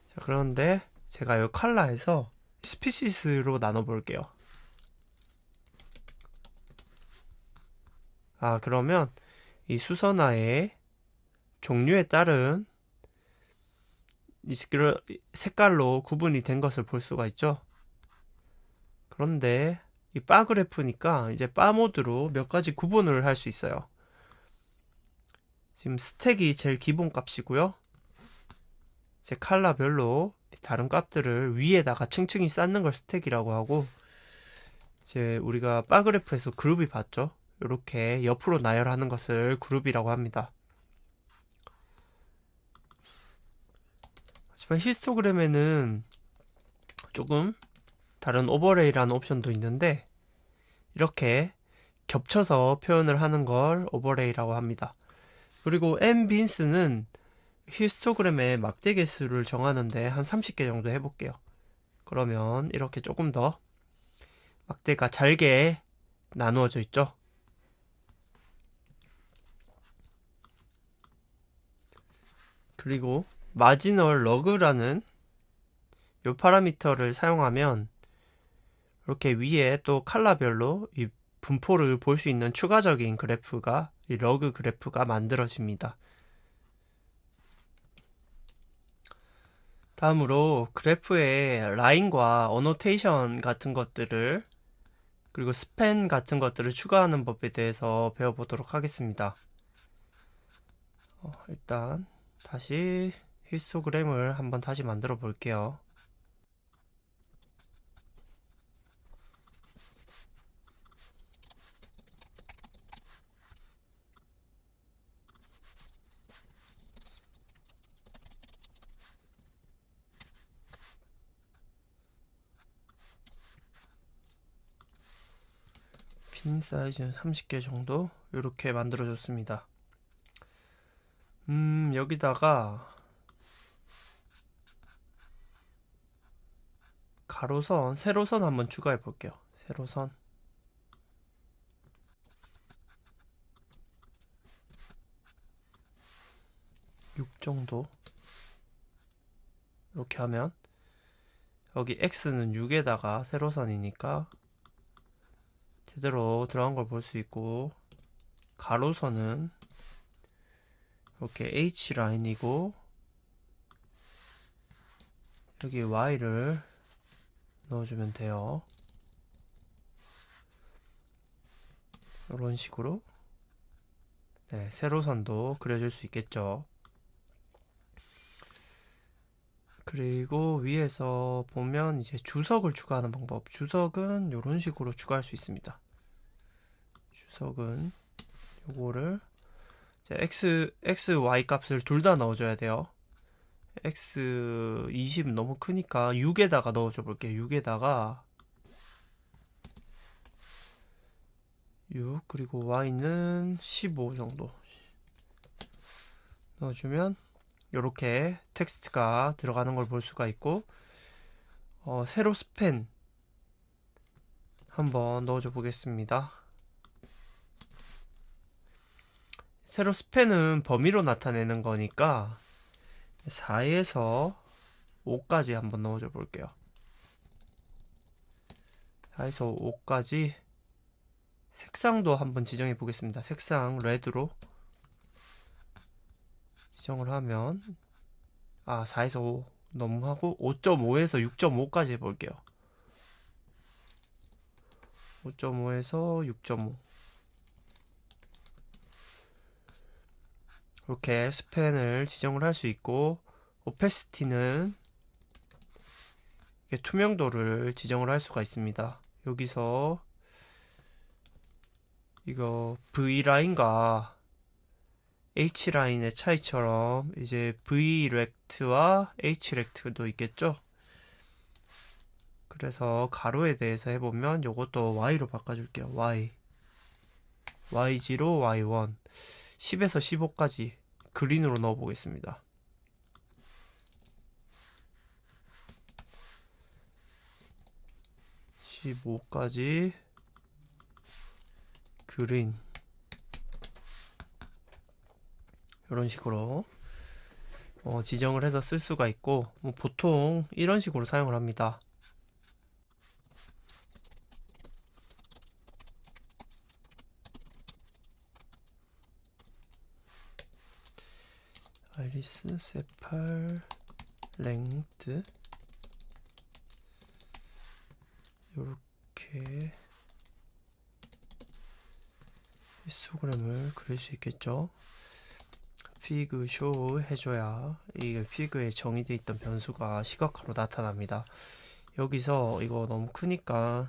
자, 그런데 제가 이 컬러에서 스피시스로 나눠 볼게요. 그러면 이 수선화의 종류에 따른 색깔로 구분이 된 것을 볼 수가 있죠. 그런데 이 바 그래프니까 이제 바 모드로 몇 가지 구분을 할 수 있어요. 지금 스택이 제일 기본 값이고요. 제 컬러별로 다른 값들을 위에다가 층층이 쌓는 걸 스택이라고 하고, 이제 우리가 바 그래프에서 그룹이 봤죠? 이렇게 옆으로 나열하는 것을 그룹이라고 합니다. 하지만 히스토그램에는 조금 다른 오버레이라는 옵션도 있는데, 이렇게 겹쳐서 표현을 하는 걸 오버레이라고 합니다. 그리고 nbin스는 히스토그램의 막대 개수를 정하는데 한 30개 정도 해볼게요. 그러면 이렇게 조금 더 막대가 잘게 나누어져 있죠. 그리고 마지널 러그라는 이 파라미터를 사용하면 이렇게 위에 또 컬러별로 이 분포를 볼 수 있는 추가적인 그래프가, 이 러그 그래프가 만들어집니다. 다음으로 그래프의 라인과 어노테이션 같은 것들을, 그리고 스팬 같은 것들을 추가하는 법에 대해서 배워보도록 하겠습니다. 일단 다시 히스토그램을 한번 다시 만들어 볼게요. 핀 사이즈는 30개 정도 이렇게 만들어 줬습니다. 여기다가 가로선, 세로선 한번 추가해 볼게요. 세로선 6 정도. 이렇게 하면 여기 x는 6에다가 세로선이니까 제대로 들어간 걸 볼 수 있고, 가로선은 이렇게 h 라인이고, 여기 y를 넣어주면 돼요. 이런 식으로 세로선도 그려줄 수 있겠죠. 그리고 위에서 보면 이제 주석을 추가하는 방법. 주석은 이런 식으로 추가할 수 있습니다. 주석은 요거를 x, y 값을 둘 다 넣어줘야 돼요. x 20 너무 크니까 6에다가 넣어줘 볼게요. 6에다가 6, 그리고 y는 15 정도 넣어주면 이렇게 텍스트가 들어가는 걸 볼 수가 있고, 세로 스팬 한번 넣어줘 보겠습니다. 세로 스팬은 범위로 나타내는 거니까 4에서 5까지 한번 넣어줘 볼게요. 4에서 5까지. 색상도 한번 지정해 보겠습니다. 색상 레드로 지정을 하면 4에서 5 너무 하고 5.5에서 6.5까지 해볼게요. 5.5에서 6.5 이렇게 스팬을 지정을 할 수 있고, 오페시티는 투명도를 지정을 할 수가 있습니다. 여기서 이거 V라인과 H라인의 차이처럼 이제 V렉트와 H렉트도 있겠죠? 그래서 가로에 대해서 해보면 요것도 Y로 바꿔줄게요. Y, Y0, Y1 10에서 15까지 그린으로 넣어보겠습니다. 15까지 그린, 이런 식으로 지정을 해서 쓸 수가 있고, 보통 이런 식으로 사용을 합니다. 아이리스, 세팔, 랭드 요렇게 히스토그램을 그릴 수 있겠죠. 피그 쇼 해줘야 이게 피그에 정의되어 있던 변수가 시각화로 나타납니다. 여기서 이거 너무 크니까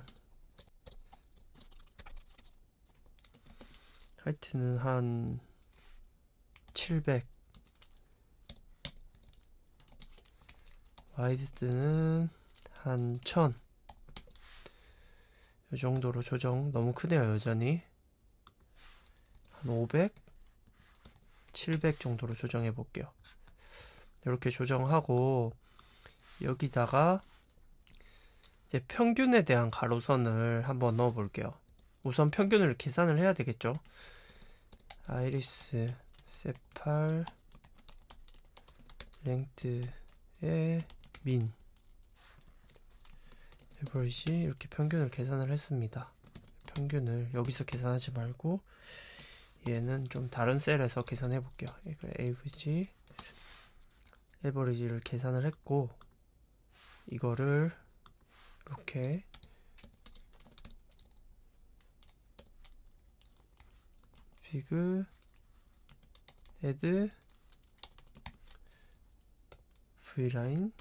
하이트는 한 700, 와이드는 한 1000, 이 정도로 조정. 너무 크네요 여전히. 한 500, 700 정도로 조정해 볼게요. 이렇게 조정하고 여기다가 이제 평균에 대한 가로선을 한번 넣어 볼게요. 우선 평균을 계산을 해야 되겠죠. 아이리스 세팔 랭크의 민 에버리지 이렇게 평균을 계산을 했습니다. 평균을 여기서 계산하지 말고 얘는 좀 다른 셀에서 계산해 볼게요. 이거 에버리지를 계산을 했고 이거를 이렇게 피그 헤드 V라인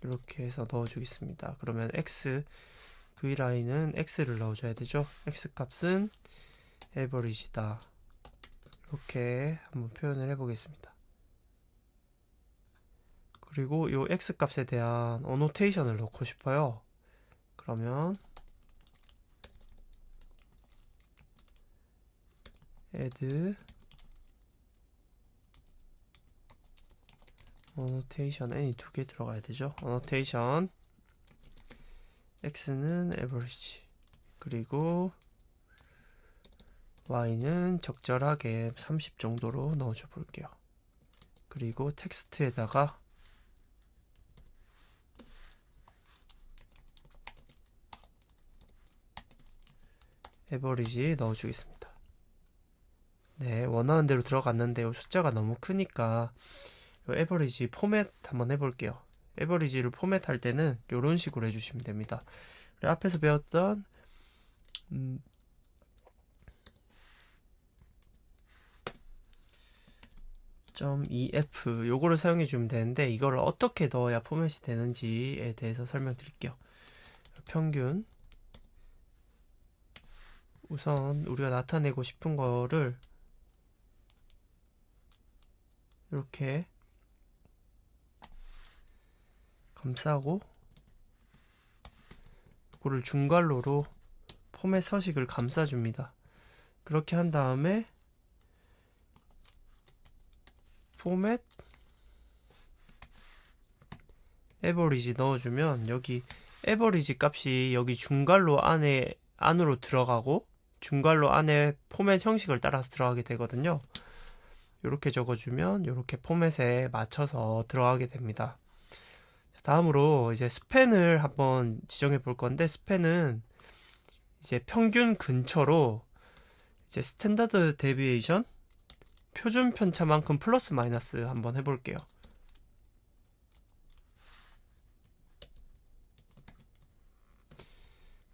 이렇게 해서 넣어주겠습니다. 그러면 X V라인은 X를 넣어줘야 되죠. X 값은 에버리지다. 이렇게 한번 표현을 해보겠습니다. 그리고 이 X 값에 대한 어노테이션을 넣고 싶어요. 그러면 add 어노테이션 n이 두 개 들어가야 되죠. 어노테이션 x는 average 그리고 y는 적절하게 30 정도로 넣어줘 볼게요. 그리고 텍스트에다가 average 넣어주겠습니다. 네, 원하는 대로 들어갔는데 요 숫자가 너무 크니까 요 에버리지 포맷 한번 해볼게요. 에버리지를 포맷할 때는 이런 식으로 해주시면 됩니다. 앞에서 배웠던 .ef 요거를 사용해 주면 되는데 이거를 어떻게 넣어야 포맷이 되는지에 대해서 설명드릴게요. 평균 우선 우리가 나타내고 싶은 거를 이렇게 감싸고 이거를 중괄호로 포맷 서식을 감싸줍니다. 그렇게 한 다음에 포맷 에버리지 넣어주면 여기 에버리지 값이 여기 중괄호 안으로 들어가고 중괄호 안에 포맷 형식을 따라서 들어가게 되거든요. 이렇게 적어주면 이렇게 포맷에 맞춰서 들어가게 됩니다. 다음으로 이제 스팬을 한번 지정해 볼 건데 스팬은 이제 평균 근처로 이제 스탠다드 데비에이션 표준 편차만큼 플러스 마이너스 한번 해볼게요.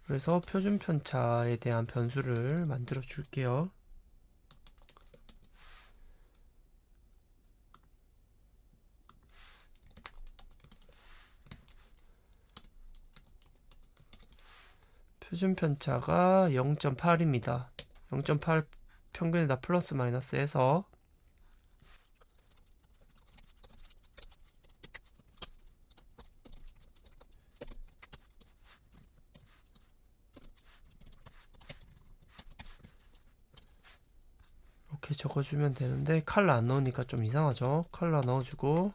그래서 표준 편차에 대한 변수를 만들어 줄게요. 표준 편차가 0.8입니다. 0.8 평균에다 플러스 마이너스 해서 이렇게 적어주면 되는데 컬러 안 넣으니까 좀 이상하죠. 컬러 넣어주고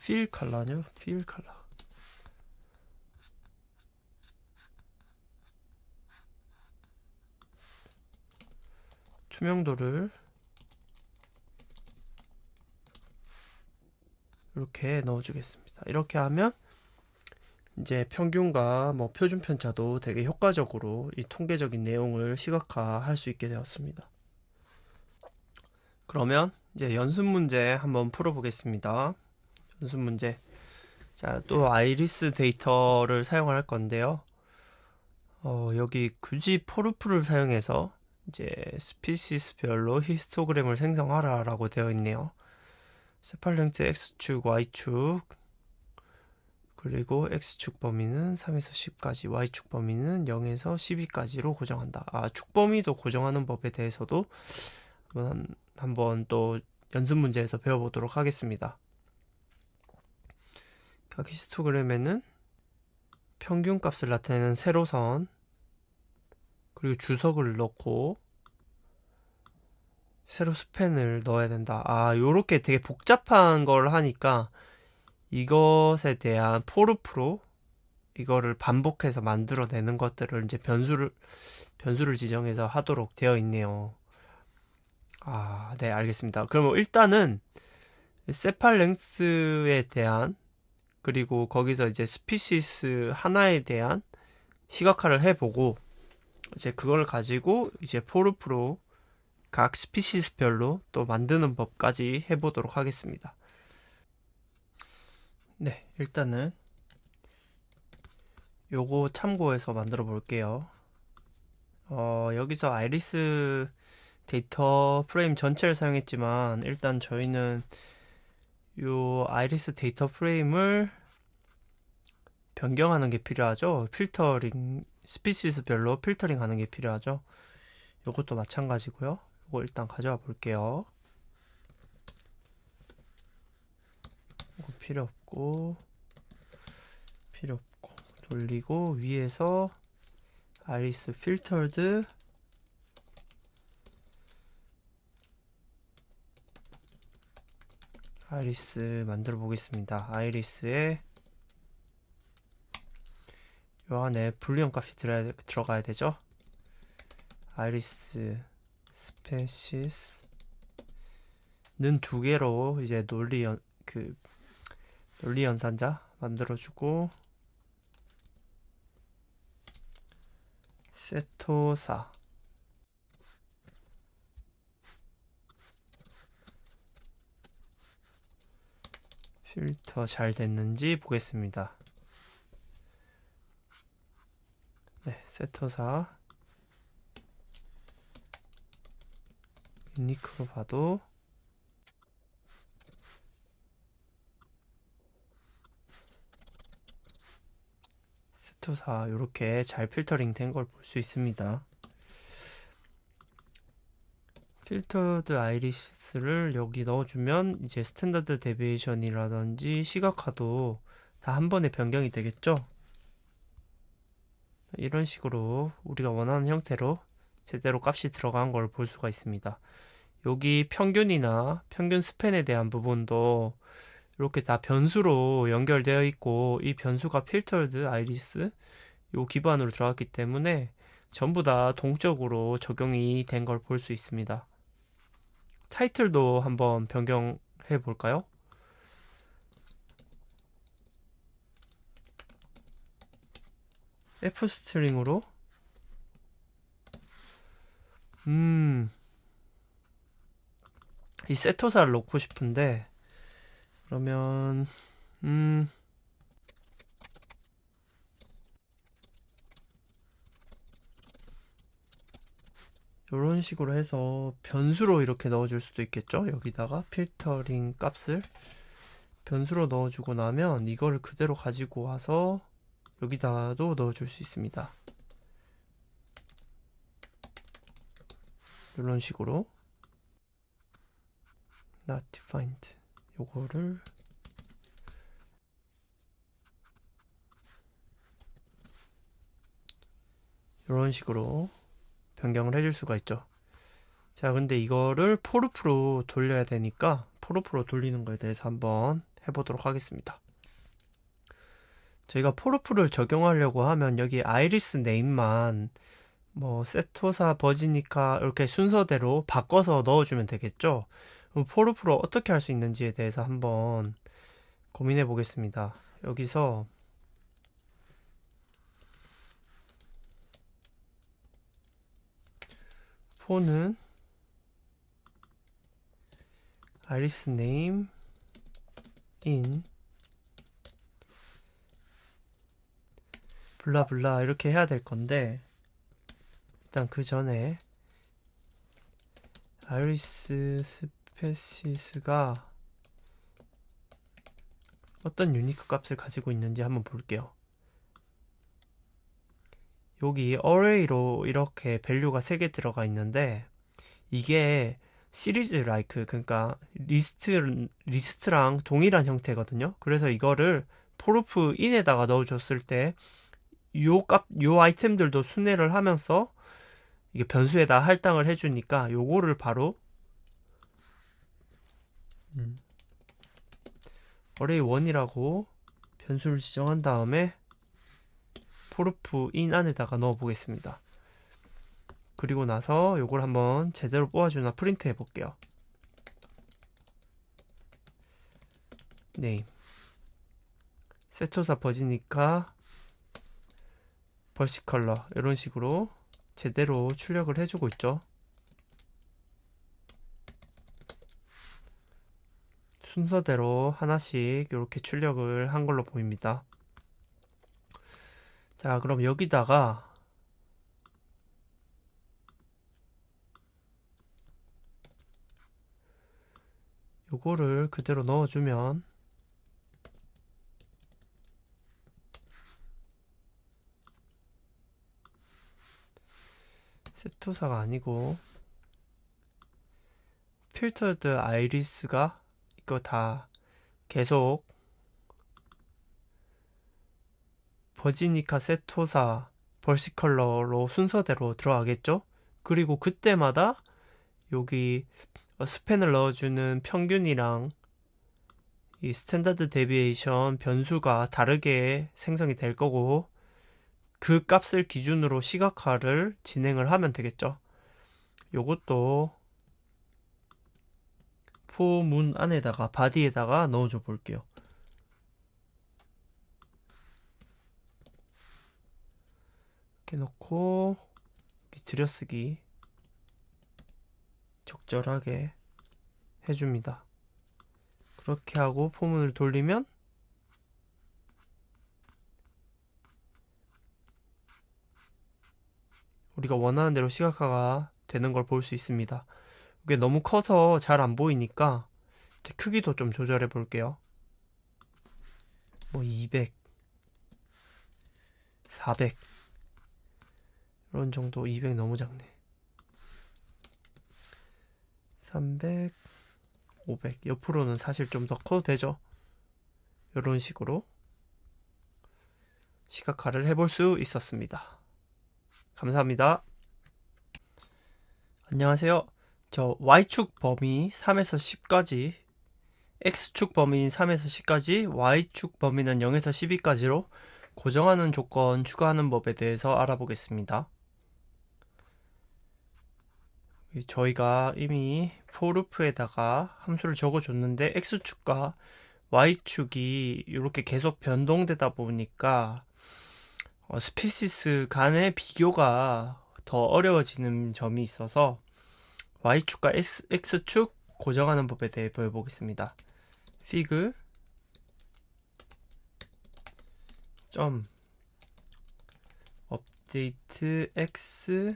필 컬러죠. 필 컬러 투명도를 이렇게 넣어주겠습니다. 이렇게 하면 이제 평균과 뭐 표준 편차도 되게 효과적으로 이 통계적인 내용을 시각화할 수 있게 되었습니다. 그러면 이제 연습 문제 한번 풀어보겠습니다. 연습 문제. 자, 또 아이리스 데이터를 사용할 건데요. 여기 굳이 포르프를 사용해서 이제 스피시스별로 히스토그램을 생성하라 라고 되어 있네요. 세팔 렌스 X축, Y축, 그리고 X축 범위는 3에서 10까지, Y축 범위는 0에서 12까지로 고정한다. 축 범위도 고정하는 법에 대해서도 한번 또 연습 문제에서 배워보도록 하겠습니다. 각 히스토그램에는 평균 값을 나타내는 세로선, 그리고 주석을 넣고 세로 스팬을 넣어야 된다. 요렇게 되게 복잡한 걸 하니까 이것에 대한 포르프로 이거를 반복해서 만들어내는 것들을 이제 변수를 지정해서 하도록 되어 있네요. 네, 알겠습니다. 그러면 일단은 세팔 렌스에 대한, 그리고 거기서 이제 스피시스 하나에 대한 시각화를 해보고, 이제 그걸 가지고 이제 포르프로 각 스피시스별로 또 만드는 법까지 해보도록 하겠습니다. 네, 일단은 요거 참고해서 만들어 볼게요. 여기서 아이리스 데이터 프레임 전체를 사용했지만 일단 저희는 요 아이리스 데이터 프레임을 변경하는 게 필요하죠. 필터링, 스피시스별로 필터링 하는 게 필요하죠. 요것도 마찬가지고요. 요거 일단 가져와 볼게요. 이거 필요 없고 돌리고 위에서 아이리스 필터드 아이리스 만들어 보겠습니다. 아이리스에 요 안에 불리언 값이 들어가야 되죠. 아이리스 스페시스는 두 개로 이제 논리 연산자 만들어주고, 세토사 필터 잘 됐는지 보겠습니다. 네, 세토사 유니크로 봐도 세토사 이렇게 잘 필터링 된 걸 볼 수 있습니다. 필터드 아이리스를 여기 넣어주면 이제 스탠다드 데비에이션이라든지 시각화도 다 한 번에 변경이 되겠죠. 이런 식으로 우리가 원하는 형태로 제대로 값이 들어간 걸 볼 수가 있습니다. 여기 평균이나 평균 스팬에 대한 부분도 이렇게 다 변수로 연결되어 있고, 이 변수가 필터드 아이리스 요 기반으로 들어갔기 때문에 전부 다 동적으로 적용이 된 걸 볼 수 있습니다. 타이틀도 한번 변경해 볼까요? F 스트링으로 이 세토사를 넣고 싶은데, 그러면 이런 식으로 해서 변수로 이렇게 넣어줄 수도 있겠죠. 여기다가 필터링 값을 변수로 넣어주고 나면 이거를 그대로 가지고 와서 여기다가도 넣어줄 수 있습니다. 이런 식으로 not defined 요거를 이런 식으로 변경을 해줄 수가 있죠. 자, 근데 이거를 포르프로 돌려야 되니까 포르프로 돌리는 거에 대해서 한번 해보도록 하겠습니다. 저희가 포르프를 적용하려고 하면 여기 아이리스 네임만 뭐 세토사 버지니카 이렇게 순서대로 바꿔서 넣어주면 되겠죠. 그럼 포르프로 어떻게 할 수 있는지에 대해서 한번 고민해 보겠습니다. 여기서 포는 아이리스 네임 in 블라블라 이렇게 해야 될 건데, 일단 그 전에 아이리스 스페시스가 어떤 유니크 값을 가지고 있는지 한번 볼게요. 여기 array로 이렇게 밸류가 3개 들어가 있는데, 이게 시리즈 라이크, 그러니까 리스트랑 동일한 형태거든요. 그래서 이거를 포르프 인에다가 넣어줬을 때 요 아이템들도 순회를 하면서 이게 변수에다 할당을 해주니까 요거를 바로 array1이라고 변수를 지정한 다음에 포르프 인 안에다가 넣어 보겠습니다. 그리고 나서 요걸 한번 제대로 뽑아주나 프린트 해볼게요. 네임 세토사 버지니까 벌시 컬러 이런 식으로 제대로 출력을 해주고 있죠. 순서대로 하나씩 이렇게 출력을 한 걸로 보입니다. 자, 그럼 여기다가 요거를 그대로 넣어주면 세토사가 아니고 필터드 아이리스가 이거 다 계속 버지니카 세토사 벌시 컬러로 순서대로 들어가겠죠. 그리고 그때마다 여기 스팬을 넣어주는 평균이랑 이 스탠다드 데비에이션 변수가 다르게 생성이 될 거고, 그 값을 기준으로 시각화를 진행을 하면 되겠죠. 요것도 포문 안에다가 바디에다가 넣어줘 볼게요. 이렇게 놓고 여기 들여쓰기 적절하게 해줍니다. 그렇게 하고 포문을 돌리면 우리가 원하는 대로 시각화가 되는 걸 볼 수 있습니다. 이게 너무 커서 잘 안 보이니까 이제 크기도 좀 조절해 볼게요. 뭐 200, 400 이런 정도. 200 너무 작네. 300, 500 옆으로는 사실 좀 더 커도 되죠. 이런 식으로 시각화를 해볼 수 있었습니다. 감사합니다. 안녕하세요. 저 Y축 범위 3에서 10까지, X축 범위인 3에서 10까지, Y축 범위는 0에서 12까지로 고정하는 조건 추가하는 법에 대해서 알아보겠습니다. 저희가 이미 forloop에다가 함수를 적어줬는데 X축과 Y축이 이렇게 계속 변동되다 보니까 스피시스 간의 비교가 더 어려워지는 점이 있어서 Y축과 X축 고정하는 법에 대해 배워보겠습니다. fig 점 update x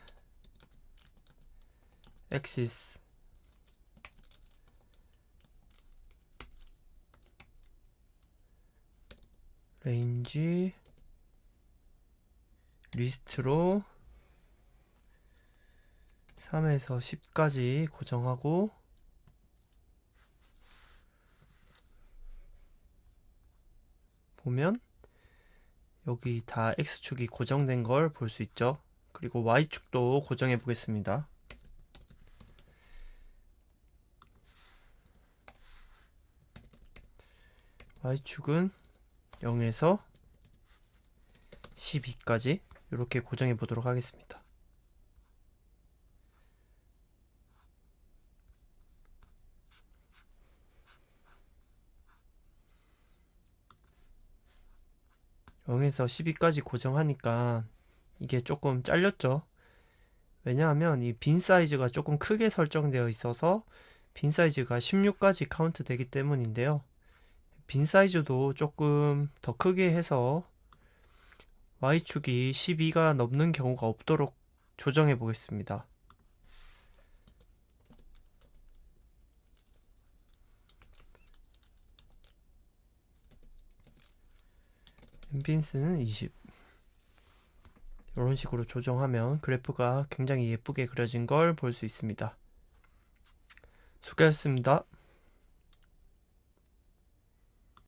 axis range 리스트로 3에서 10까지 고정하고, 보면 여기 다 X축이 고정된 걸 볼 수 있죠. 그리고 Y축도 고정해 보겠습니다. Y축은 0에서 12까지 이렇게 고정해 보도록 하겠습니다. (0에서 12까지) 고정하니까 이게 조금 잘렸죠. 왜냐하면 이 빈 사이즈가 조금 크게 설정되어 있어서 빈 사이즈가 16까지 카운트 되기 때문인데요. 빈 사이즈도 조금 더 크게 해서 Y축이 12가 넘는 경우가 없도록 조정해 보겠습니다. 앰비언스는 20. 이런 식으로 조정하면 그래프가 굉장히 예쁘게 그려진 걸 볼 수 있습니다. 수고하셨습니다.